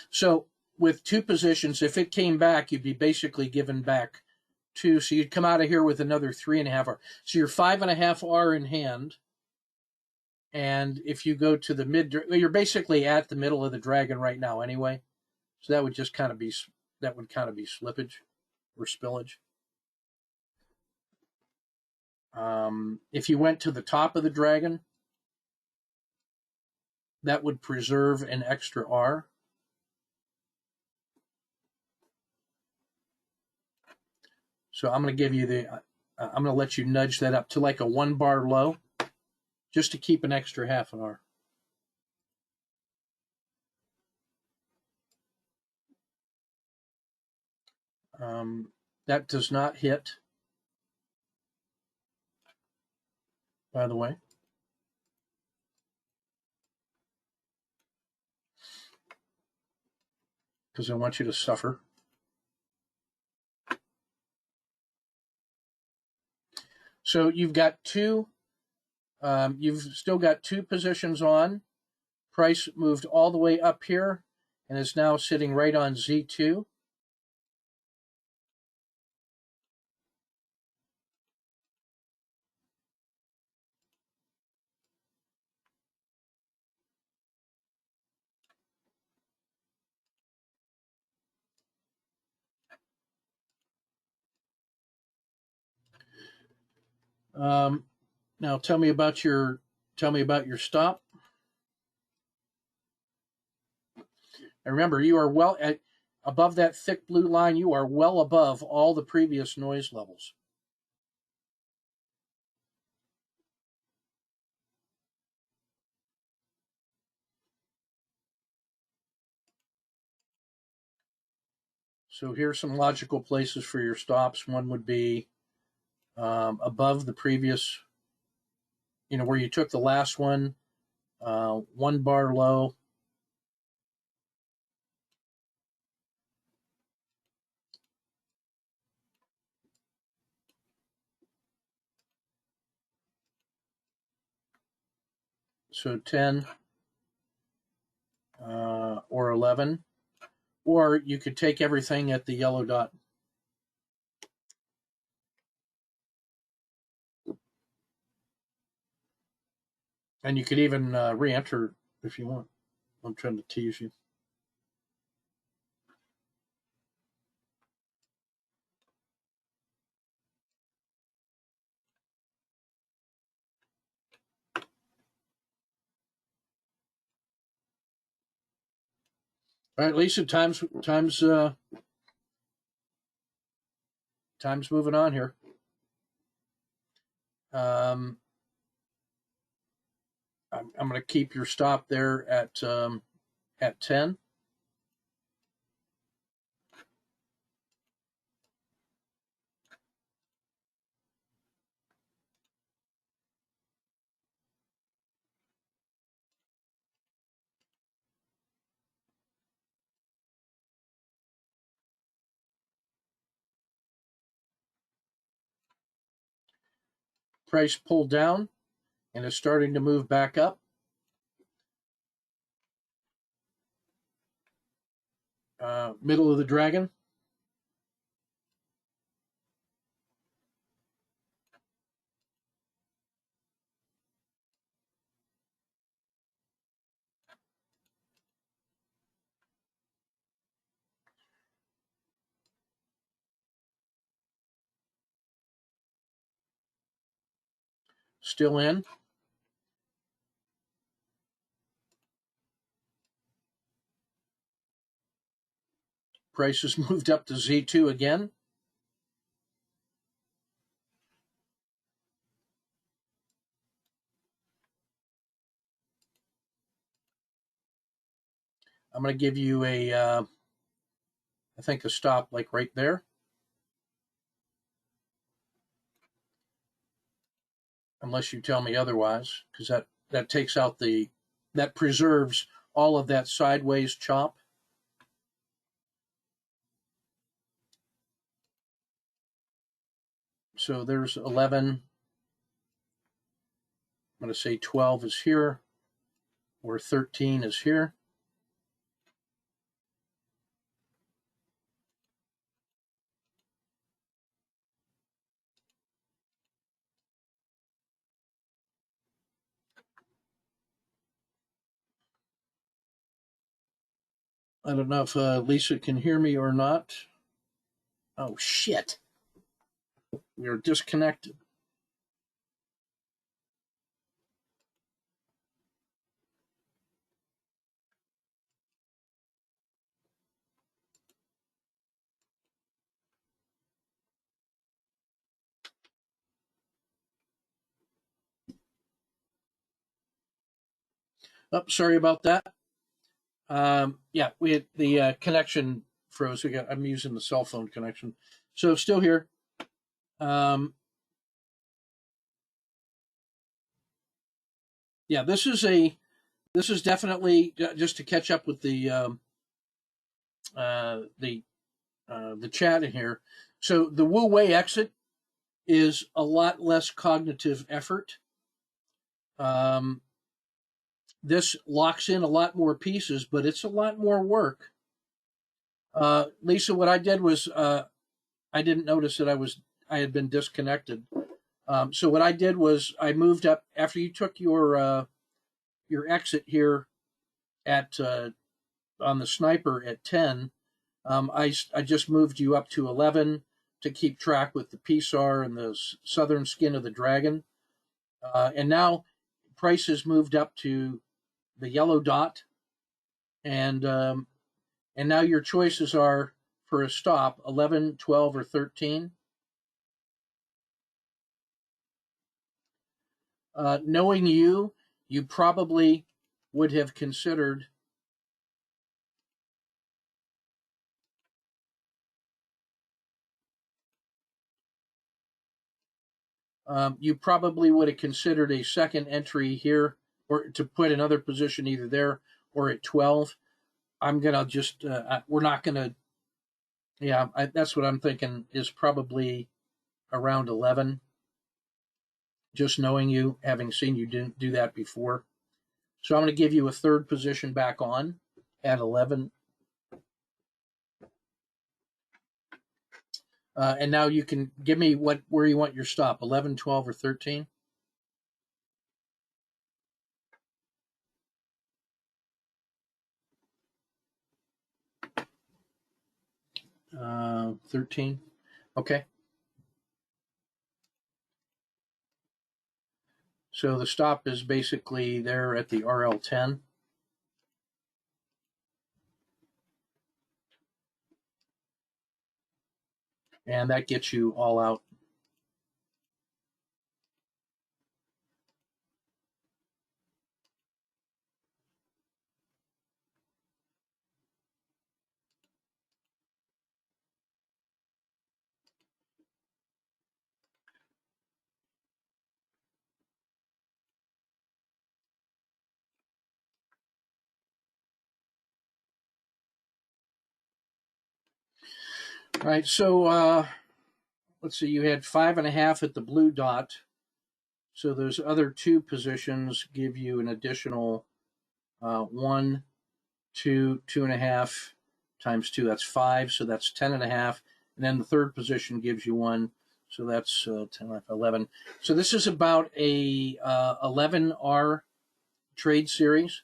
So with 2 positions, if it came back, you'd be basically given back 2. So you'd come out of here with another 3.5R. So you're 5.5R in hand. And if you go to the you're basically at the middle of the dragon right now anyway. So that would just kind of be slippage or spillage. If you went to the top of the dragon, that would preserve an extra R. So I'm going to give you I'm going to let you nudge that up to like a 1 bar low, just to keep an extra half an R. That does not hit, by the way. Because I want you to suffer. So you've got you've still got 2 positions on. Price moved all the way up here and is now sitting right on Z2. Now tell me about your stop. And remember, you are well above that thick blue line. You are well above all the previous noise levels. So here's some logical places for your stops. One would be above the previous, where you took the last one, 1 bar low. So 10 or 11. Or you could take everything at the yellow dot. And you could even re-enter if you want. I'm trying to tease you. All right, Lisa, time's moving on here. I'm going to keep your stop there at 10. Price pulled down and is starting to move back up. Middle of the dragon. still in. Prices moved up to Z2 again. I'm going to give you I think a stop like right there. Unless you tell me otherwise, because that takes out that preserves all of that sideways chop. So there's 11. I'm going to say 12 is here, or 13 is here. I don't know if Lisa can hear me or not. Oh, shit. We are disconnected. Oh, sorry about that. Yeah, we had the connection froze. I'm using the cell phone connection. So still here. Yeah, this is definitely just to catch up with the chat in here. So the Wu Wei exit is a lot less cognitive effort. This locks in a lot more pieces, but it's a lot more work. Lisa, what I did was I didn't notice that I had been disconnected. So what I did was I moved up after you took your exit here at on the sniper at 10. I just moved you up to 11 to keep track with the PSAR and the southern skin of the dragon. And now prices moved up to the yellow dot, and now your choices are for a stop 11, 12, or 13. Knowing you probably would have considered a second entry here, or to put another position either there or at 12. I'm gonna just we're not gonna. Yeah, that's what I'm thinking is probably around 11. Just knowing you, having seen you do that before. So I'm going to give you a third position back on at 11. And now you can give me where you want your stop, 11, 12, or 13. 13. Okay. So the stop is basically there at the RL10. And that gets you all out. All right, so let's see, you had 5.5 at the blue dot. So those other two positions give you an additional 1, 2, 2.5 times 2. That's 5. So that's 10.5. And then the third position gives you 1. So that's 10, 11. So this is about a 11R trade series.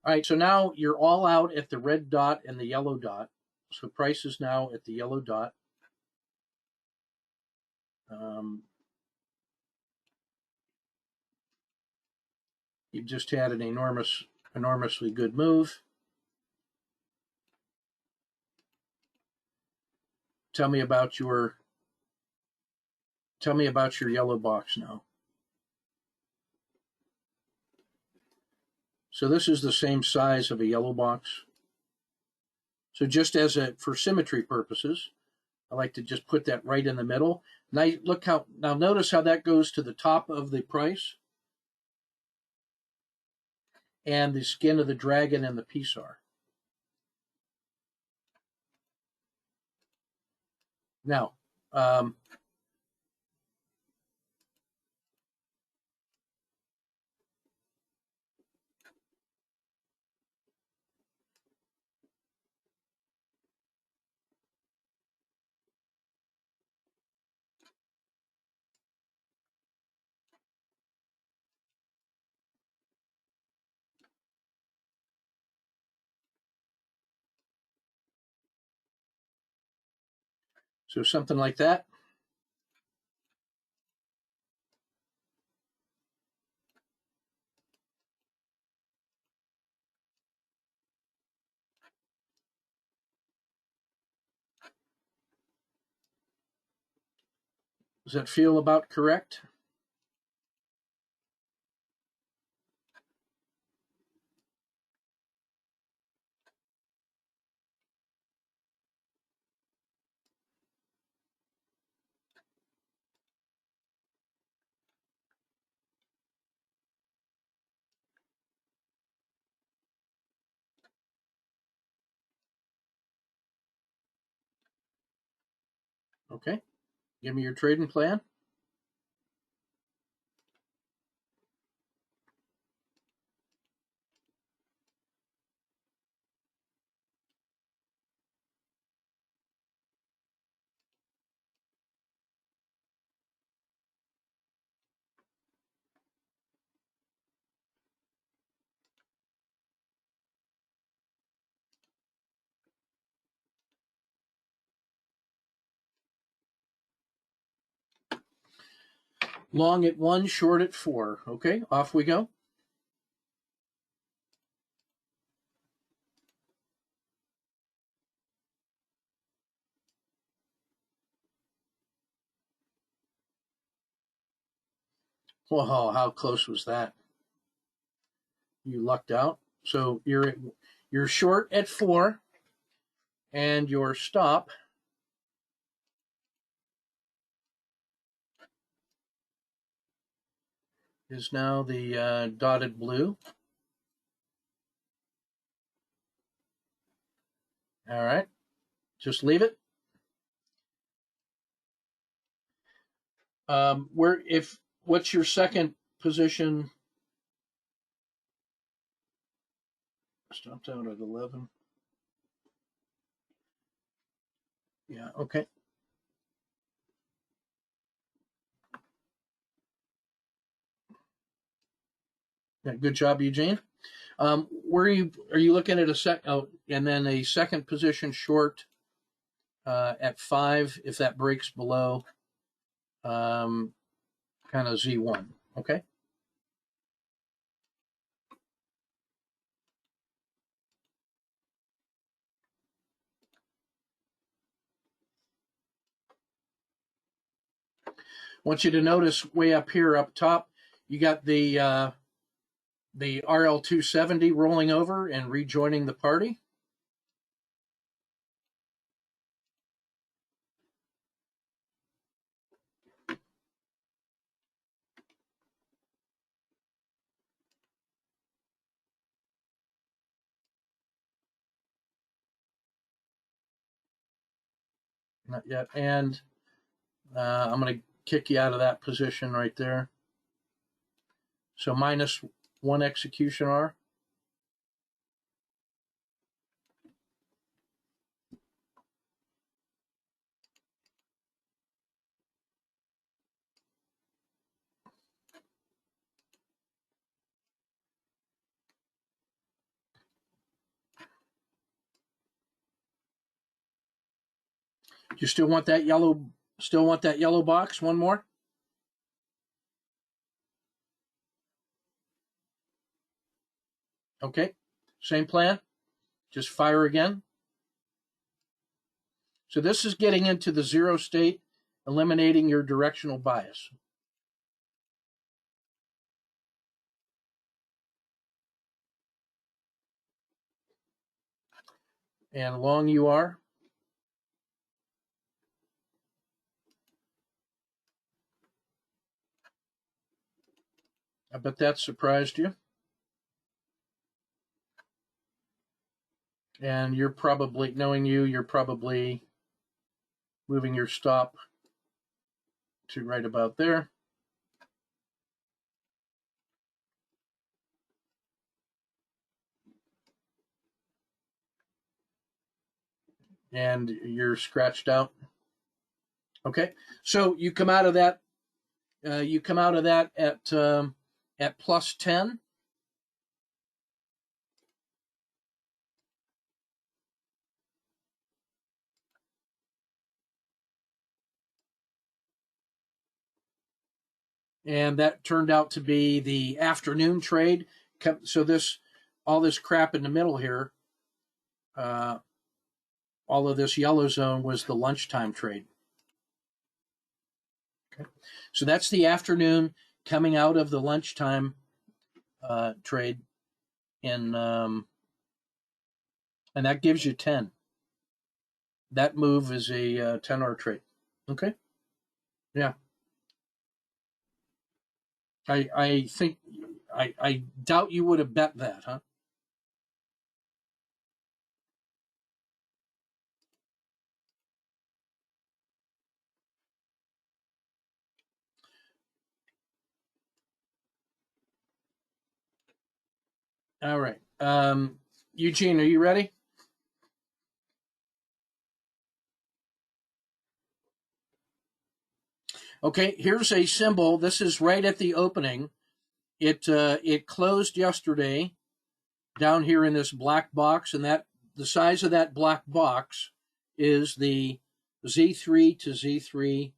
All right, so now you're all out at the red dot and the yellow dot. So price is now at the yellow dot. You've just had an enormously good move. Tell me about your yellow box now. So this is the same size of a yellow box. So just for symmetry purposes, I like to just put that right in the middle. Now notice how that goes to the top of the price and the skin of the dragon and the PSAR. Now, so something like that. Does that feel about correct? Okay. Give me your trading plan. Long at 1, short at 4. Okay, off we go. Whoa, how close was that? You lucked out. So you're short at 4, and your stop is now the dotted blue. All right, just leave it. What's your second position? Stopped out at 11. Yeah, okay. Yeah, good job, Eugene. Where are you looking at and then a second position short at 5 if that breaks below kind of Z1. Okay. I want you to notice way up here, up top, you got the RL270 rolling over and rejoining the party. Not yet. And I'm going to kick you out of that position right there. So -1 execution R. You still want that yellow box? One more? Okay, same plan, just fire again. So this is getting into the zero state, eliminating your directional bias. And long you are. I bet that surprised you. And you're probably, knowing you, you're probably moving your stop to right about there. And you're scratched out. Okay, so you come out of that. You come out of that at plus 10. And that turned out to be the afternoon trade. So all this crap in the middle here, all of this yellow zone was the lunchtime trade. Okay, so that's the afternoon coming out of the lunchtime trade, and that gives you 10. That move is a 10-hour trade. Okay, yeah. I think I doubt you would have bet that, huh? All right. Eugene, are you ready? Okay, here's a symbol. This is right at the opening. It closed yesterday down here in this black box, and that the size of that black box is the Z3 to Z3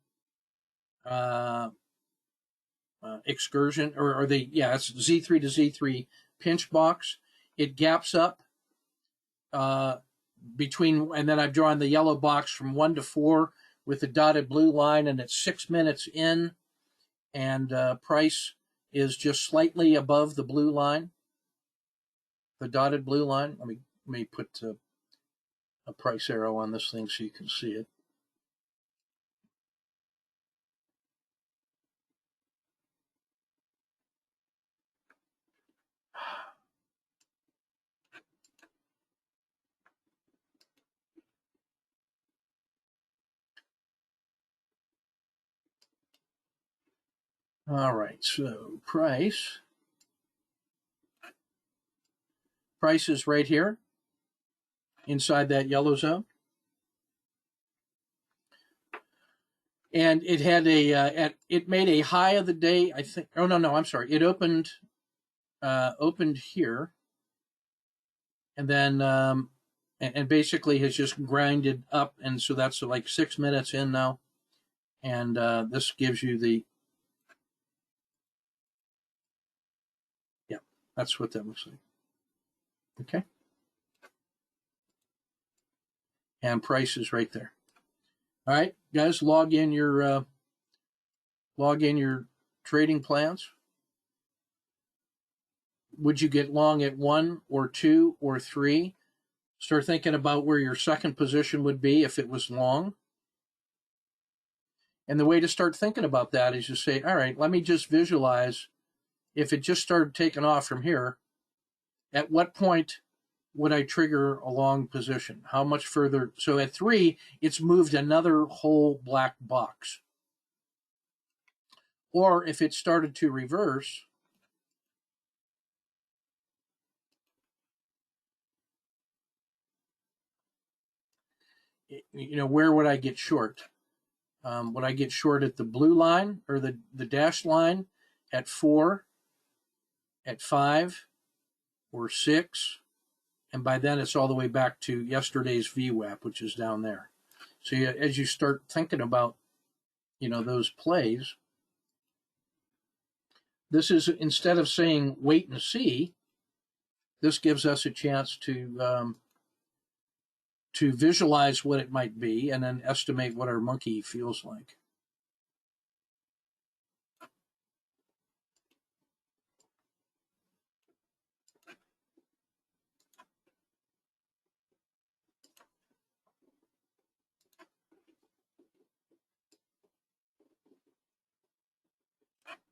excursion, or it's Z3 to Z3 pinch box. It gaps up between, and then I've drawn the yellow box from 1 to 4 with the dotted blue line, and it's 6 minutes in, and price is just slightly above the blue line, the dotted blue line. Let me put a price arrow on this thing so you can see it. All right, so price is right here inside that yellow zone, and it had it made a high of the day, I think. Oh no, I'm sorry. It opened here, and then and basically has just grinded up, and so that's like 6 minutes in now, and this gives you the that's what that looks like. Okay, and price is right there. All right, guys, log in your trading plans. Would you get long at 1 or 2 or 3? Start thinking about where your second position would be if it was long. And the way to start thinking about that is you say, all right, let me just visualize if it just started taking off from here, at what point would I trigger a long position? How much further? So at 3, it's moved another whole black box. Or if it started to reverse, where would I get short? Would I get short at the blue line or the dashed line at 4, at 5, or 6? And by then it's all the way back to yesterday's VWAP, which is down there. So as you start thinking about, those plays, this is, instead of saying wait and see, this gives us a chance to visualize what it might be and then estimate what our monkey feels like.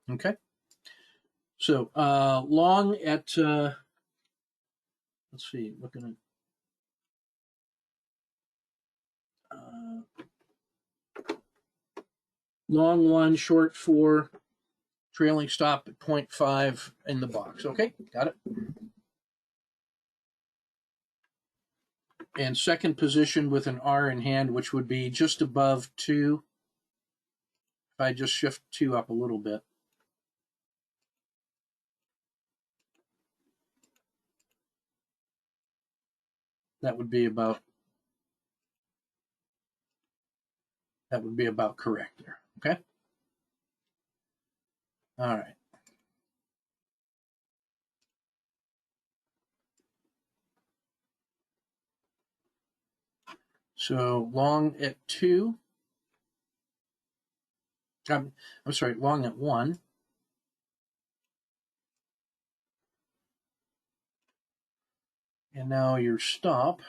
Okay. So long at, let's see, looking at long 1, short 4, trailing stop at 0.5 in the box. Okay, got it. And second position with an R in hand, which would be just above 2. If I just shift 2 up a little bit. That would be about correct there. Okay. All right. So long at 2. I'm sorry, long at 1. And now your stop.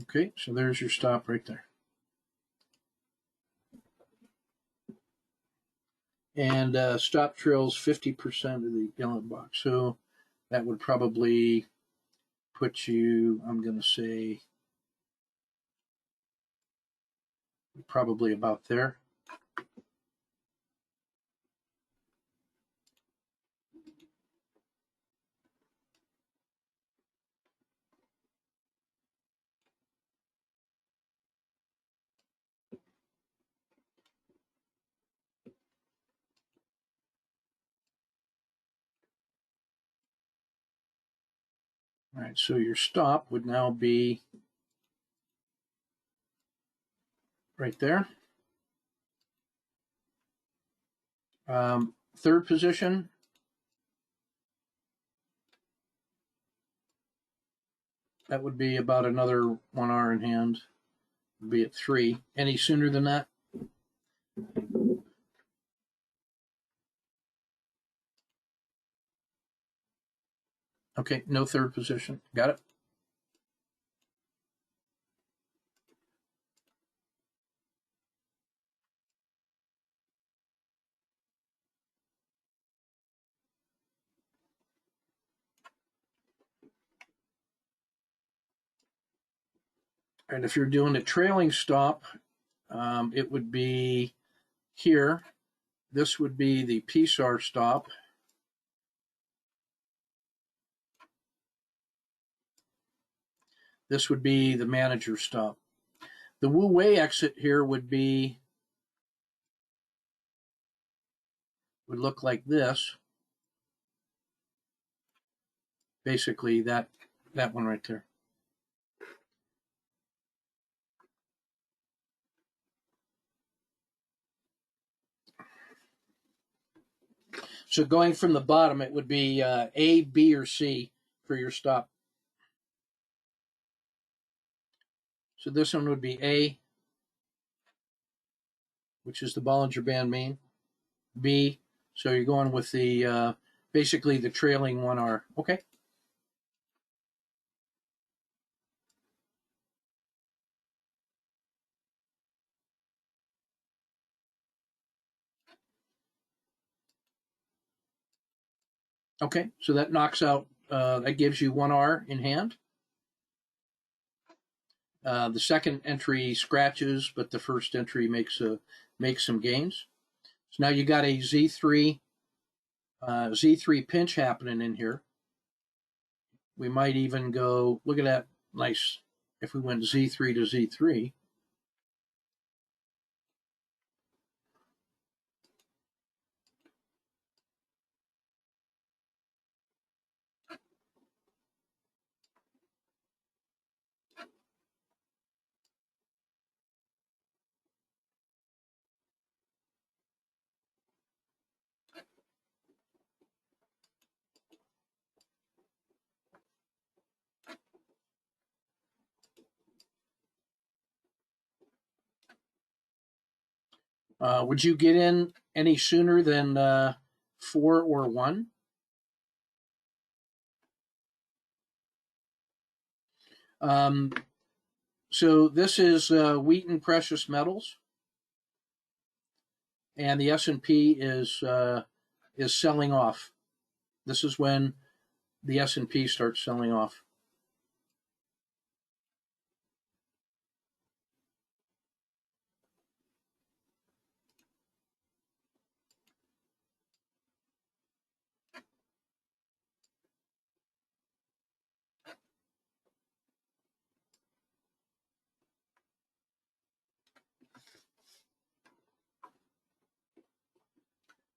Okay, so there's your stop right there. And stop trails 50% of the yellow box. So that would probably put you, I'm going to say, probably about there. All right, so your stop would now be right there. Third position, that would be about another 1 R in hand. Would be at 3. Any sooner than that? Okay, no third position. Got it? And if you're doing a trailing stop, it would be here. This would be the PSAR stop. This would be the manager stop. The Wu Wei exit here would look like this. Basically that one right there. So going from the bottom, it would be A, B, or C for your stop. So this one would be A, which is the Bollinger Band mean. B, so you're going with the basically the trailing 1 R. Okay. Okay, so that knocks out, that gives you 1 R in hand. The second entry scratches, but the first entry makes some gains. So now you got a Z3 pinch happening in here We might even go, look at that, nice, if we went Z3 to Z3. Would you get in any sooner than 4 or 1? So this is Wheaton Precious Metals, and the S&P is selling off. This is when the S&P starts selling off.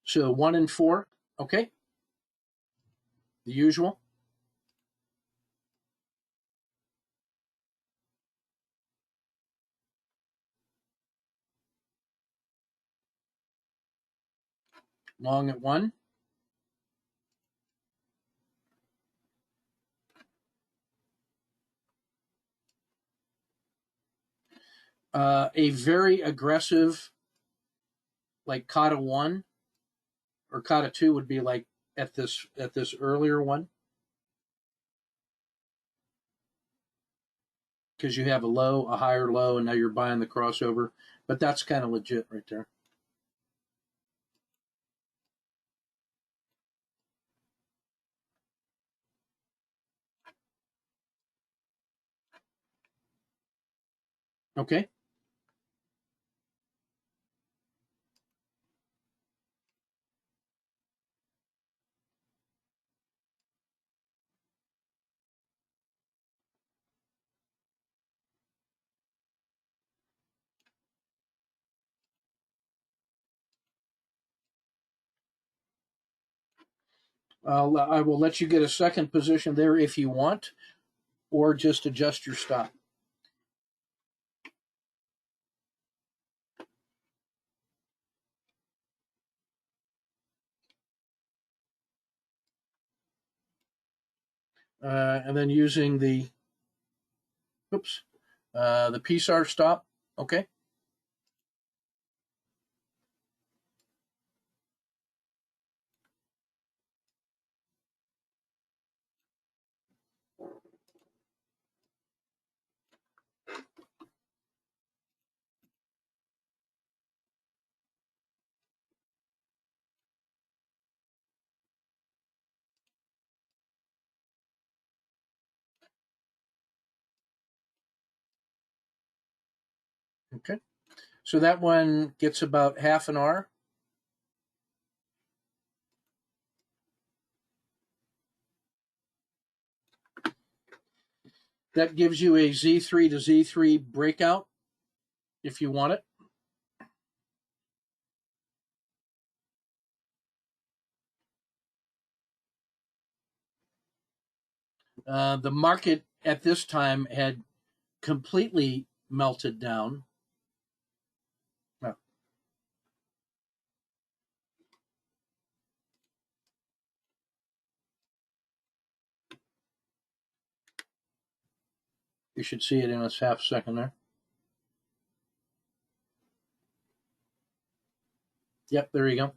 So 1 and 4, okay, the usual. Long at 1. A very aggressive, like Kata 1 or Kata 2 would be like at this earlier one, because you have a low, a higher low, and now you're buying the crossover. But that's kind of legit right there. Okay. I will let you get a second position there if you want, or just adjust your stop. And then using the PSAR stop. Okay. Okay. So that one gets about half an R. That gives you a Z3 to Z3 breakout if you want it. The market at this time had completely melted down. You should see it in a half second there. Yep, there you go.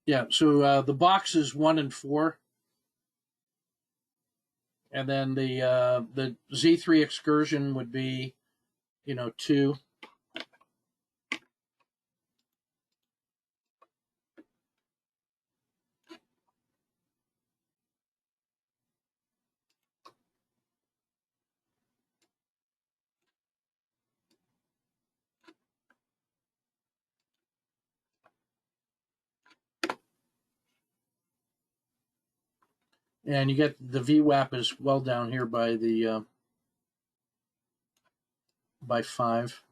Yeah, so the box is 1 and 4. And then the Z3 excursion would be, 2. And you get the VWAP is well down here by the by 5.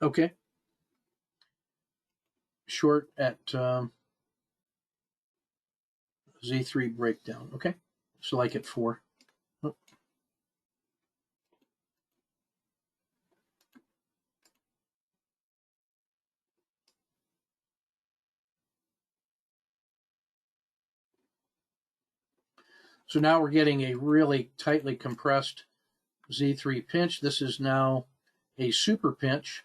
Okay. Short at Z3 breakdown. Okay. So like at 4. Oh. So now we're getting a really tightly compressed Z3 pinch. This is now a super pinch.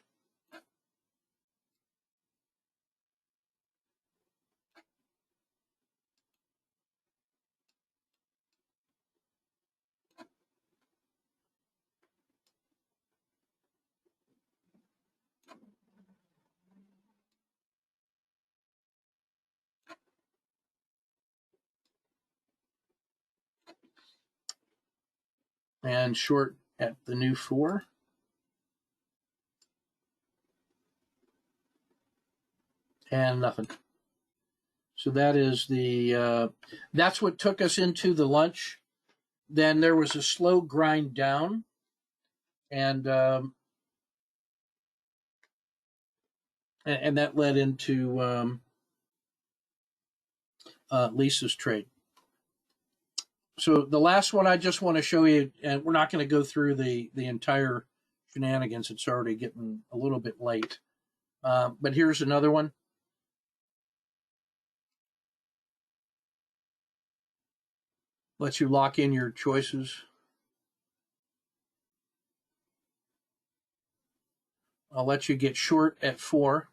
And short at the new 4. And nothing. So that is the, that's what took us into the lunch. Then there was a slow grind down. And that led into Lisa's trade. So the last one I just want to show you, and we're not going to go through the entire shenanigans. It's already getting a little bit late. But here's another one. Lets you lock in your choices. I'll let you get short at 4.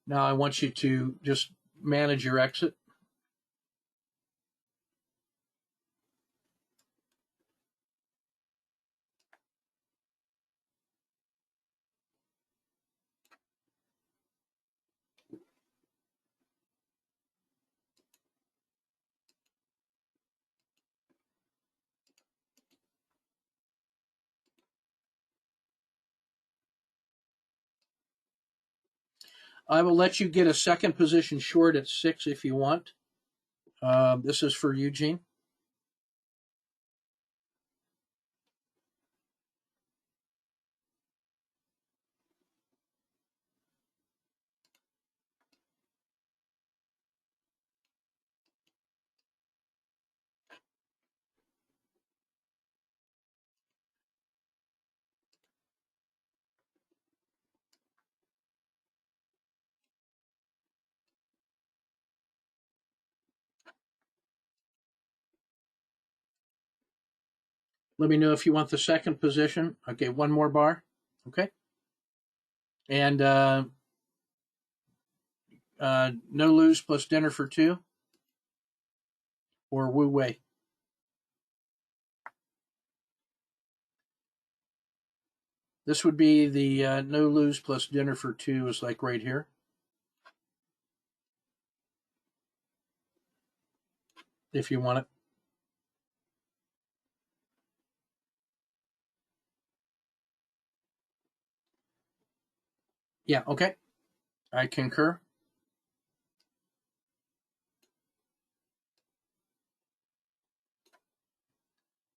Now I want you to just manage your exit. I will let you get a second position short at 6 if you want. This is for Eugene. Let me know if you want the second position. Okay, one more bar. Okay. And no lose plus dinner for 2 or Wu Wei. This would be the no lose plus dinner for 2 is like right here. If you want it. Yeah, okay. I concur.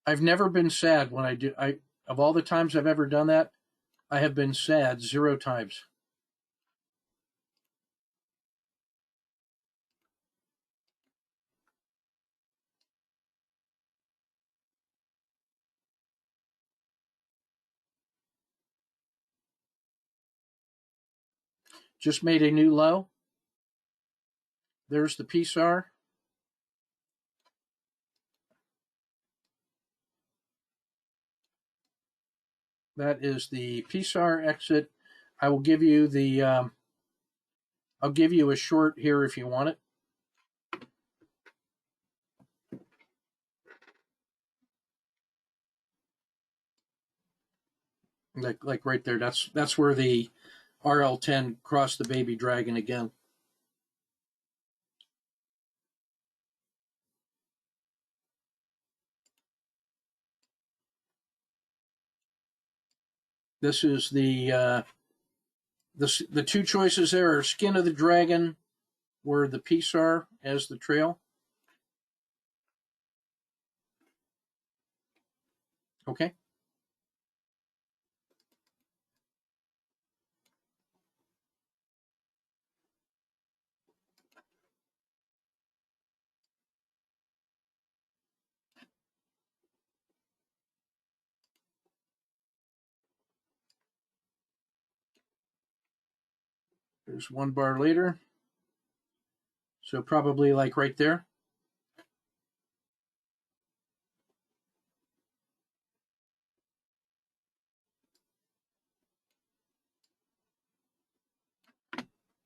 I've never been sad when I do. Of all the times I've ever done that, I have been sad 0 times. Just made a new low. There's the PSAR. That is the PSAR exit. I will give you the. I'll give you a short here if you want it. like right there. That's where the RL10 crossed the baby dragon again. This is the two choices there are skin of the dragon, where the piece are as the trail. Okay. There's one bar later. So probably like right there.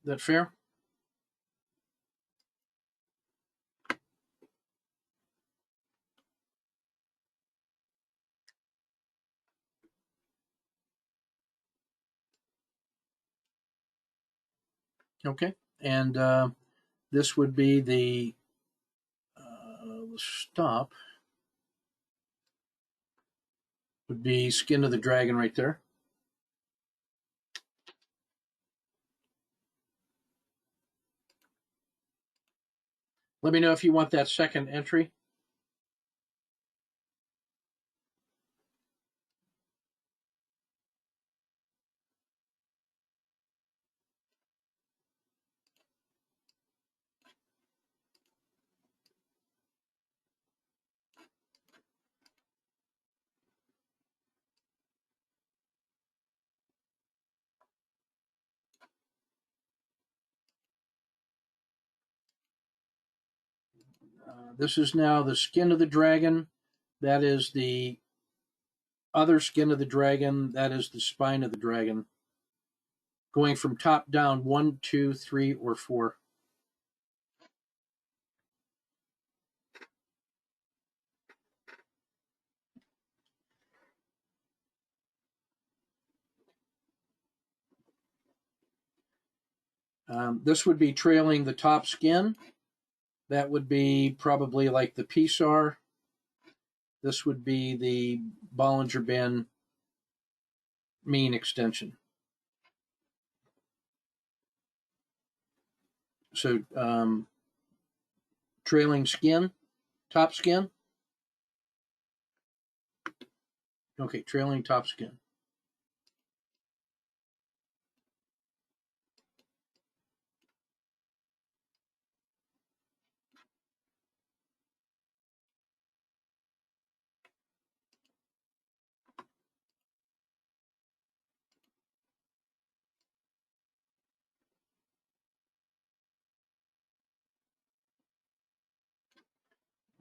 That fair? Okay. And this would be the stop. Would be skin of the dragon right there. Let me know if you want that second entry. This is now the skin of the dragon. That is the other skin of the dragon. That is the spine of the dragon. Going from top down, 1, 2, 3, or 4. This would be trailing the top skin. That would be probably like the Pisar. This would be the Bollinger Band mean extension. So trailing skin, top skin. Okay, trailing top skin.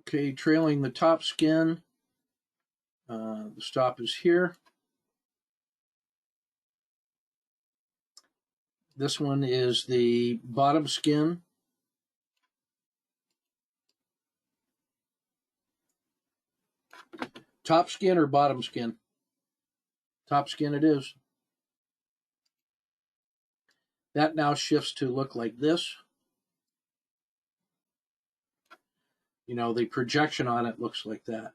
Okay, trailing the top skin. The stop is here. This one is the bottom skin. Top skin or bottom skin? Top skin it is. That now shifts to look like this. You know, the projection on it looks like that.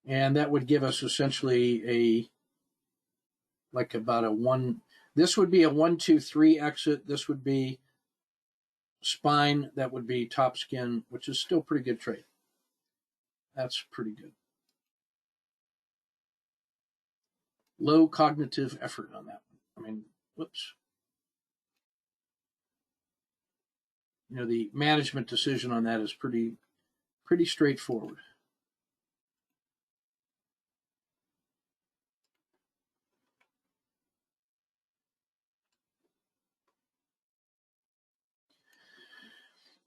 And that would give us essentially about a 1. This would be a 1, 2, 3 exit. This would be spine. That would be top skin, which is still pretty good trade. That's pretty good. Low cognitive effort on that one. I mean, whoops. You know, the management decision on that is pretty straightforward.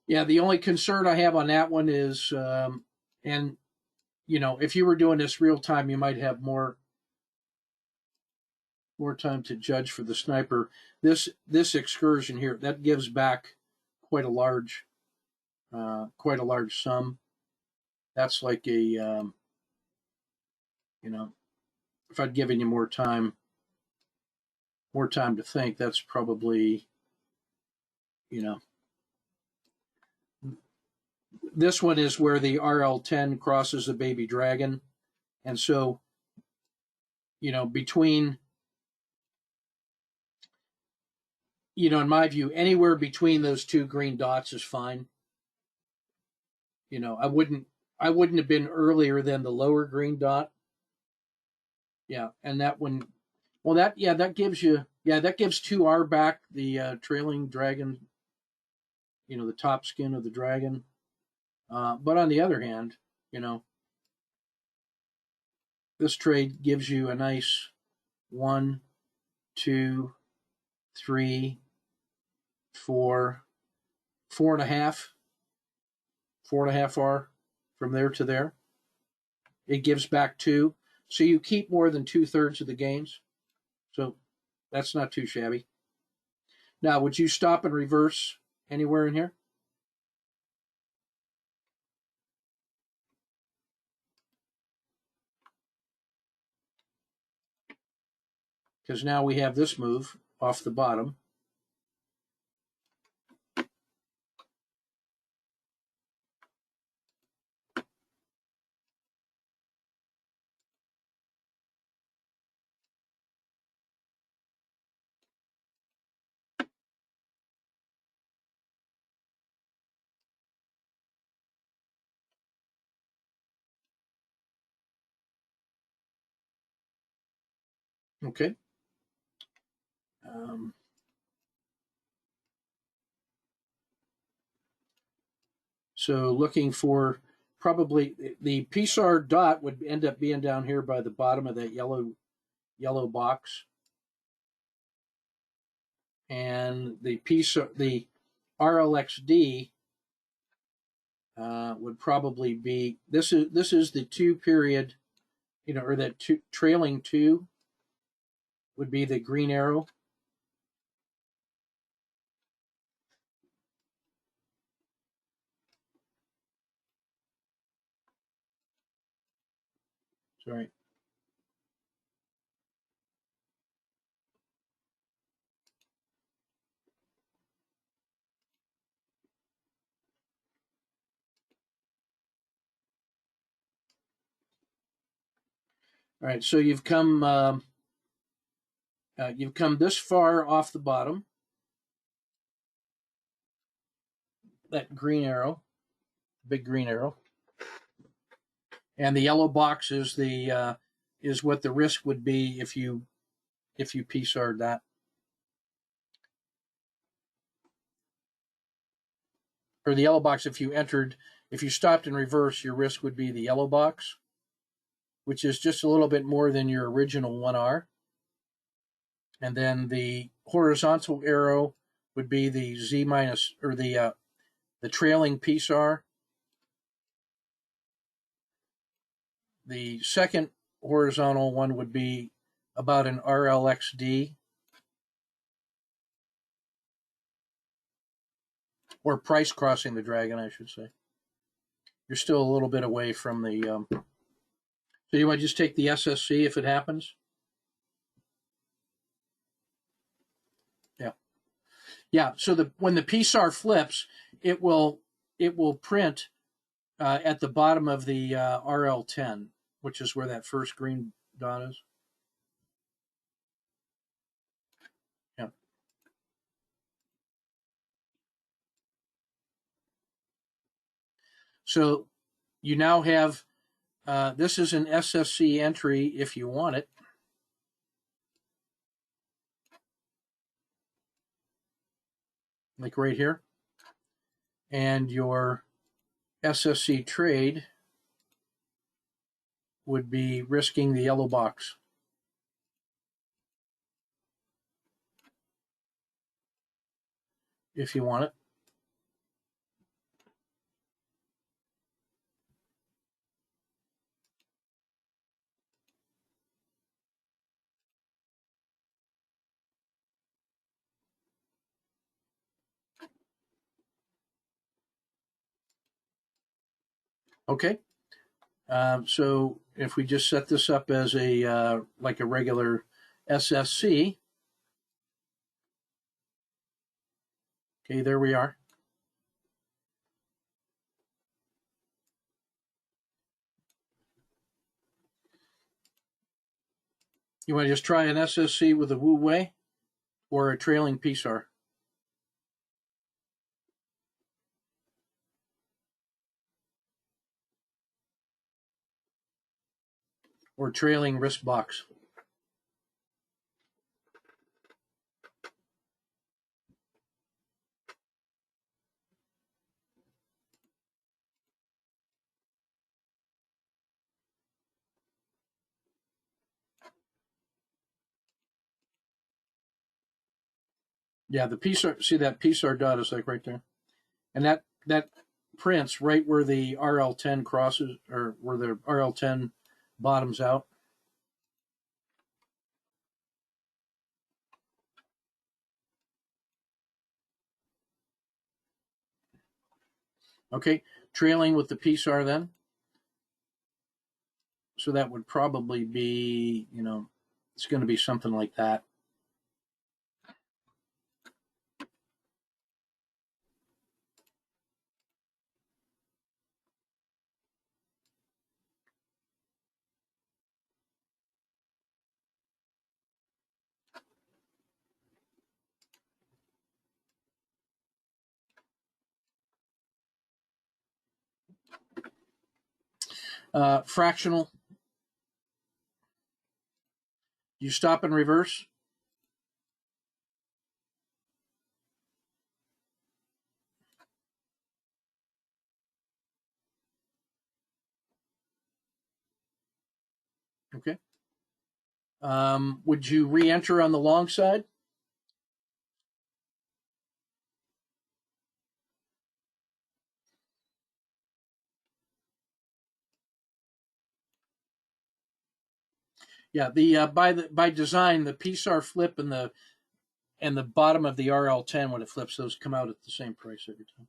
Yeah, the only concern I have on that one is, and you know, if you were doing this real time, you might have more more time to judge for the sniper. This excursion here, that gives back quite a large sum. That's like a if I'd given you more time to think, that's probably, this one is where the RL10 crosses the baby dragon. And so, between, in my view, anywhere between those two green dots is fine. I wouldn't have been earlier than the lower green dot. Yeah. And that one, well, that gives you, that gives 2R back, the trailing dragon, the top skin of the dragon. But on the other hand, this trade gives you a nice 1, 2, 3, 4, 4.5, 4.5R from there to there. It gives back 2. So you keep more than 2/3 of the gains. So that's not too shabby. Now, would you stop and reverse anywhere in here? Because now we have this move off the bottom. Okay. So looking for, probably the PSAR dot would end up being down here by the bottom of that yellow box. And the RLXD would probably be, this is the 2 period, or that trailing 2 would be the green arrow. Sorry. All right, so you've come this far off the bottom. That green arrow, big green arrow, and the yellow box is the is what the risk would be if you PSAR'd that. Or the yellow box, if you stopped in reverse, your risk would be the yellow box, which is just a little bit more than your original 1R. And then the horizontal arrow would be the Z minus, or the trailing PSAR. The second horizontal one would be about an RLXD, or price crossing the dragon, I should say. You're still a little bit away from the. So you might just take the SSC if it happens. Yeah. So when the PSAR flips, it will print at the bottom of the RL10, which is where that first green dot is. Yeah. So you now have, this is an SSC entry if you want it. Like right here. And your SSC trade would be risking the yellow box. If you want it. Okay. So if we just set this up as a like a regular SSC, okay, there we are. You want to just try an SSC with a Wu Wei or a trailing PSAR? Or trailing wrist box? Yeah, the PSAR, see that PSAR dot is like right there. And that prints right where the RL10 crosses, or where the RL10 bottoms out. Okay, trailing with the PSAR then. So that would probably be, it's going to be something like that. Fractional. You stop and reverse. Okay. Would you re-enter on the long side? Yeah. By design, the PSAR flip and the bottom of the RL10 when it flips, those come out at the same price every time.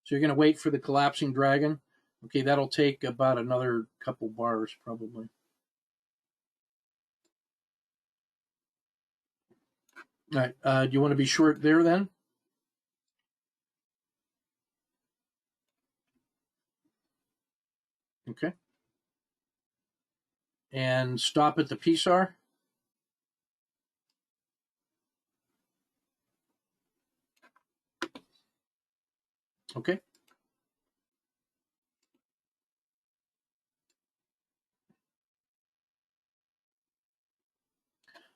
So you're going to wait for the collapsing dragon. Okay, that'll take about another couple bars probably. All right. Do you want to be short there then? Okay. And stop at the PSAR. Okay.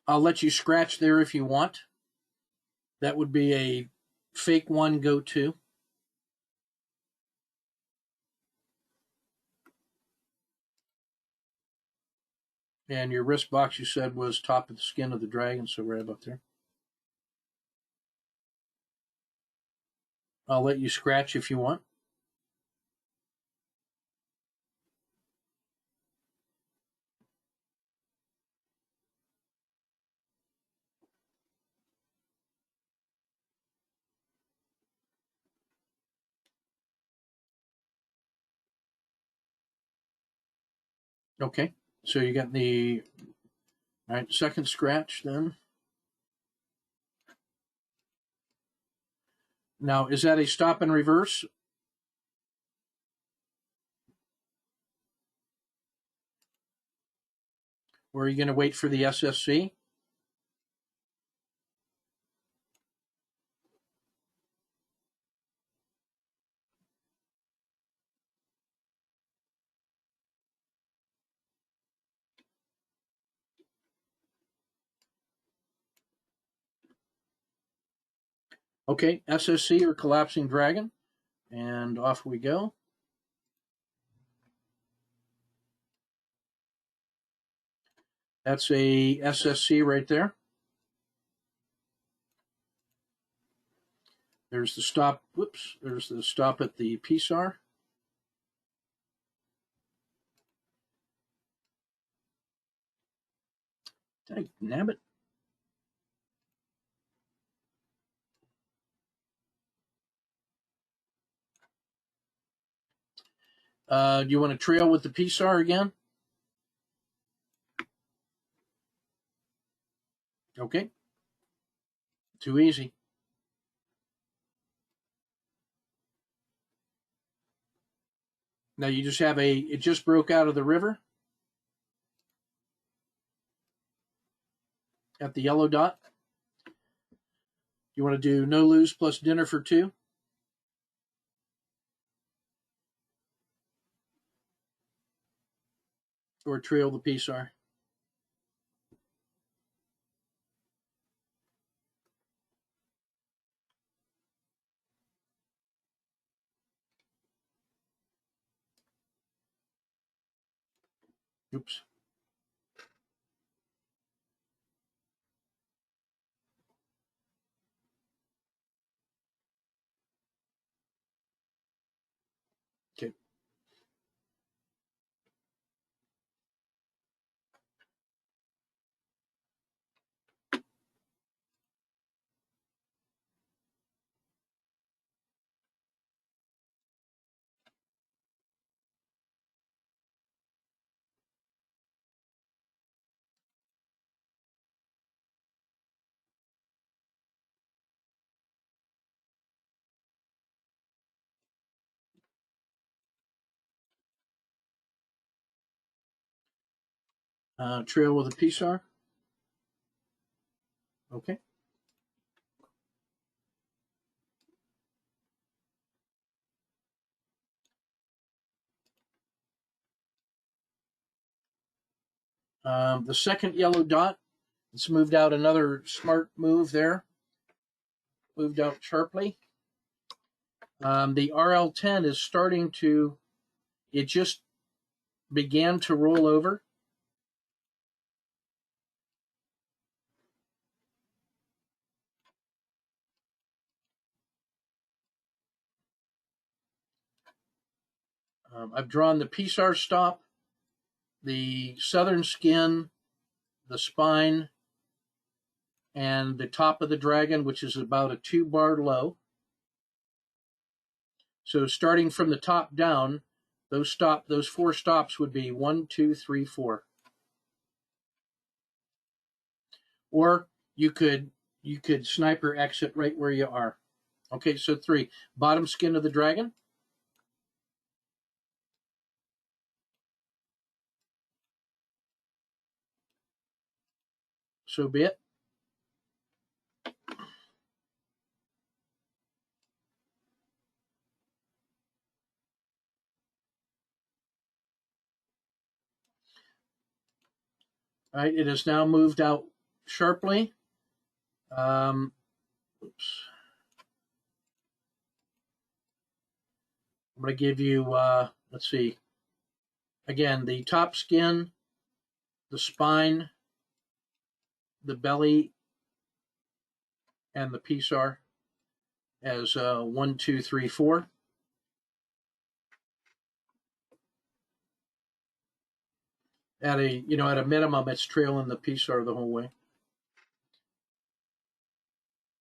I'll let you scratch there if you want. That would be a fake one go to. And your wrist box, you said, was top of the skin of the dragon, so right about there. I'll let you scratch if you want. Okay. So you got the all right, second scratch then. Now, is that a stop and reverse? Or are you going to wait for the SSC? Okay, SSC or collapsing dragon. And off we go. That's a SSC right there. There's the stop. Whoops. There's the stop at the PSAR. Dang, nabbit. Do you want to trail with the PSAR again? Okay. Too easy. Now you just have it just broke out of the river at the yellow dot. You want to do no lose plus dinner for 2? Or trail the PSAR? Oops. Okay. Trail with a PSAR. Okay. The second yellow dot, it's moved out another smart move there. Moved out sharply. The RL10 is starting to, it just began to roll over. I've drawn the PSAR stop, the southern skin, the spine, and the top of the dragon, which is about a 2-bar low. So starting from the top down, those 4 stops would be 1, 2, 3, 4. Or you could sniper exit right where you are. Okay, so 3. Bottom skin of the dragon. So be it. All right, it has now moved out sharply. Oops. I'm going to give you, let's see, again, the top skin, the spine, the belly, and the PSAR as 1, 2, 3, 4. At a minimum, it's trailing the PSAR the whole way.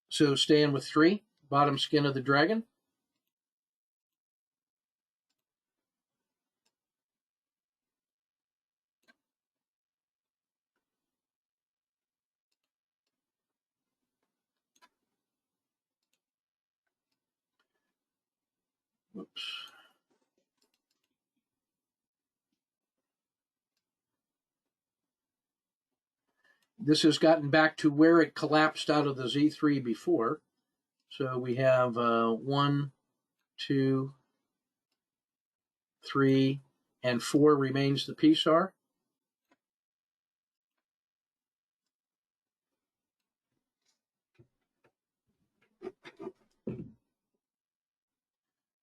So staying with 3, bottom skin of the dragon. Whoops. This has gotten back to where it collapsed out of the Z3 before. So we have 1, 2, 3, and 4 remains the PSAR.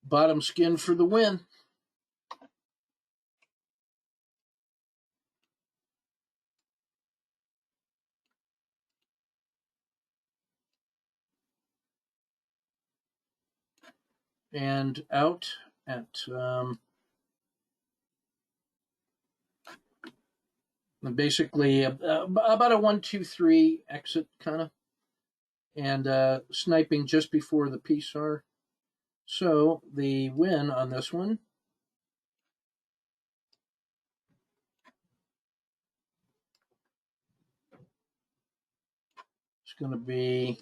Bottom skin for the win. And out at basically about a 1, 2, 3 exit kind of, and sniping just before the PSAR. So the win on this one It's going to be,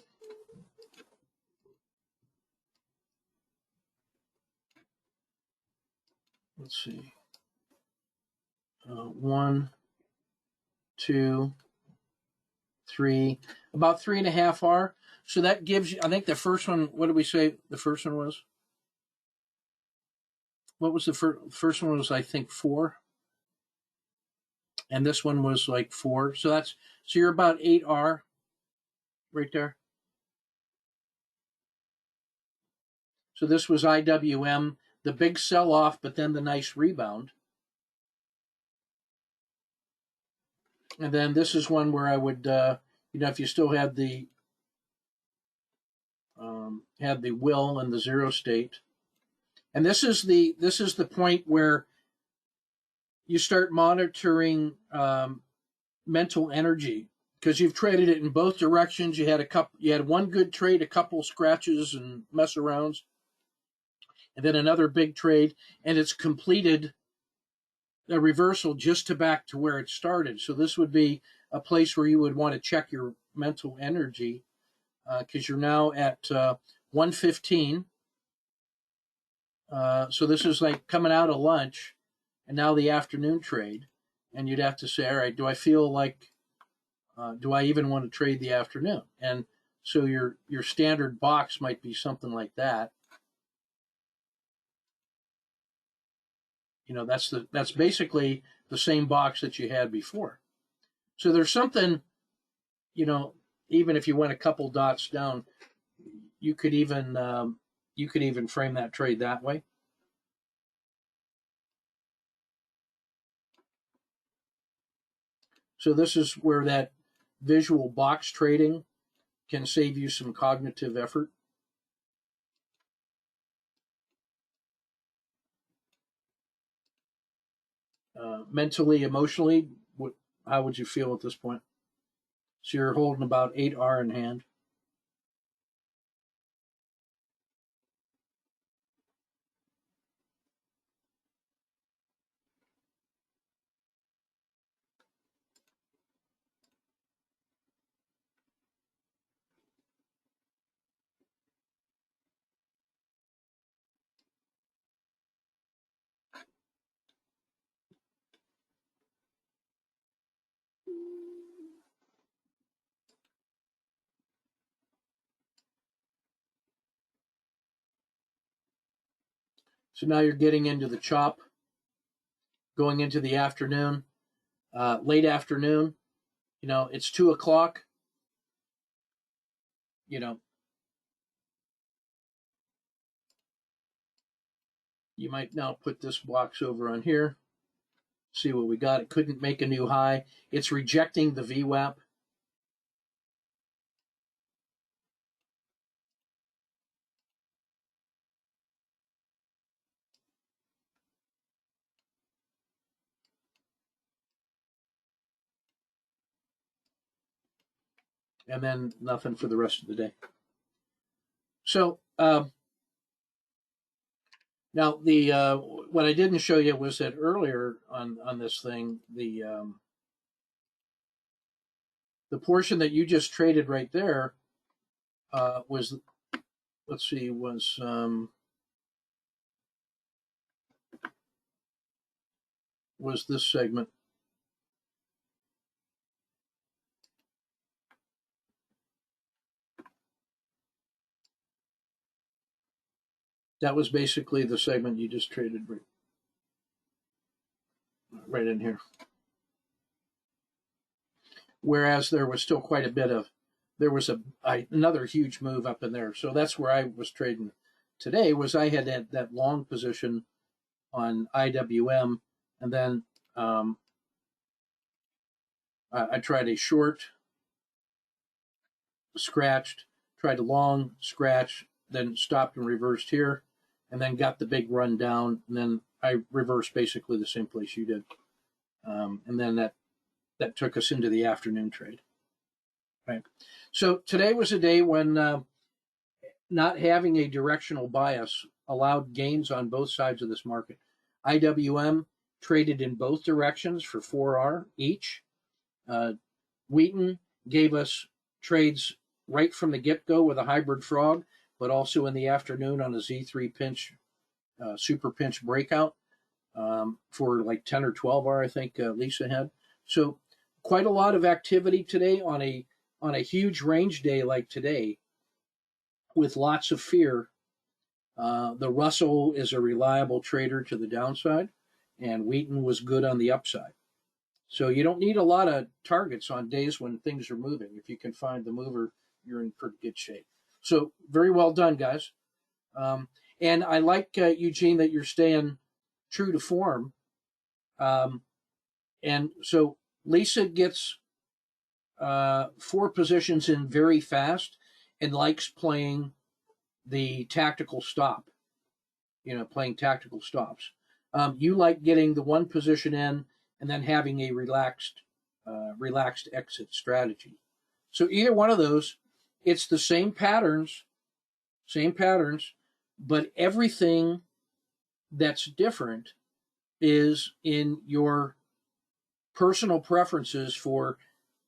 let's see, 1, 2, 3, about 3.5 R. So that gives you, I think the first one, what did we say the first one was? What was the first one was, I think, 4. And this one was like 4. So you're about 8 R right there. So this was IWM, the big sell-off, but then the nice rebound. And then this is one where I would, if you still had the will and the zero state. And this is the point where you start monitoring mental energy, because you've traded it in both directions. You had one good trade, a couple scratches and mess arounds, and then another big trade, and it's completed a reversal just to back to where it started. So this would be a place where you would want to check your mental energy, because you're now at 115. So this is like coming out of lunch, and now the afternoon trade, and you'd have to say, all right, do I feel like, do I even want to trade the afternoon? And so your standard box might be something like that. That's basically the same box that you had before. So there's something, even if you went a couple dots down, you could even frame that trade that way. So this is where that visual box trading can save you some cognitive effort. Mentally, emotionally, how would you feel at this point? So you're holding about 8 R in hand. So now you're getting into the chop, going into the afternoon, late afternoon. It's 2 o'clock. You might now put this box over on here. See what we got. It couldn't make a new high. It's rejecting the VWAP. And then nothing for the rest of the day. So now the what I didn't show you was that earlier on this thing, the portion that you just traded right there was, let's see, was this segment. That was basically the segment you just traded right in here. Whereas there was still quite a bit of, there was another huge move up in there. So that's where I was trading today. Was I had that long position on IWM, and then I tried a short, scratched, tried a long, scratch, then stopped and reversed here, and then got the big run down, and then I reversed basically the same place you did. And then that took us into the afternoon trade. Right. So today was a day when not having a directional bias allowed gains on both sides of this market. IWM traded in both directions for 4R each. Wheaton gave us trades right from the get-go with a hybrid frog, but also in the afternoon on a Z3 pinch, super pinch breakout for like 10 or 12 hour, I think Lisa had. So quite a lot of activity today on a huge range day like today with lots of fear. The Russell is a reliable trader to the downside, and Wheaton was good on the upside. So you don't need a lot of targets on days when things are moving. If you can find the mover, you're in pretty good shape. So very well done, guys. And I like, Eugene, that you're staying true to form. And so Lisa gets 4 positions in very fast and likes playing the tactical stop, playing tactical stops. You like getting the 1 position in and then having a relaxed exit strategy. So either one of those, it's the same patterns, but everything that's different is in your personal preferences for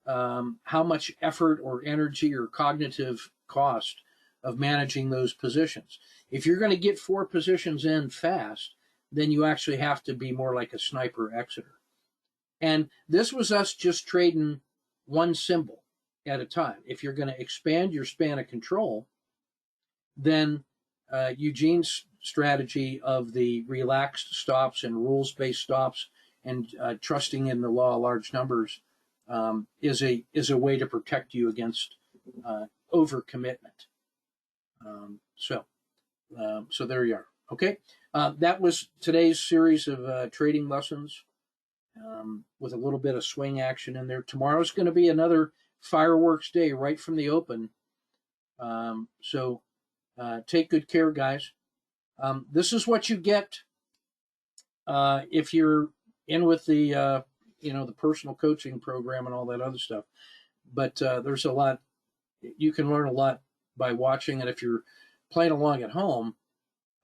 how much effort or energy or cognitive cost of managing those positions. If you're going to get 4 positions in fast, then you actually have to be more like a sniper exiter. And this was us just trading 1 symbol at a time. If you're going to expand your span of control, then Eugene's strategy of the relaxed stops and rules-based stops and trusting in the law of large numbers is a way to protect you against overcommitment. So there you are. Okay, that was today's series of trading lessons with a little bit of swing action in there. Tomorrow's going to be another fireworks day right from the open. So take good care, guys. This is what you get if you're in with the the personal coaching program and all that other stuff. But there's a lot you can learn a lot by watching, and if you're playing along at home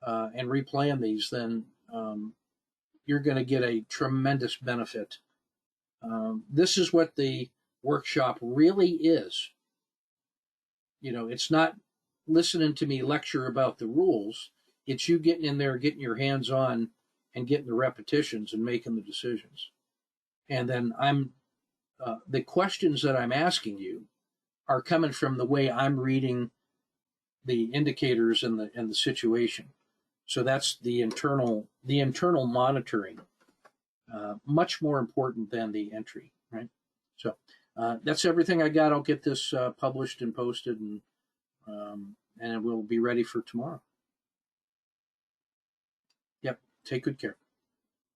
and replaying these, then you're going to get a tremendous benefit. This is what the workshop really is. It's not listening to me lecture about the rules. It's you getting in there, getting your hands on, and getting the repetitions and making the decisions. And then the questions that I'm asking you are coming from the way I'm reading the indicators and the situation. So that's the internal monitoring, much more important than the entry, right? So that's everything I got. I'll get this published and posted, and we'll be ready for tomorrow. Yep. Take good care.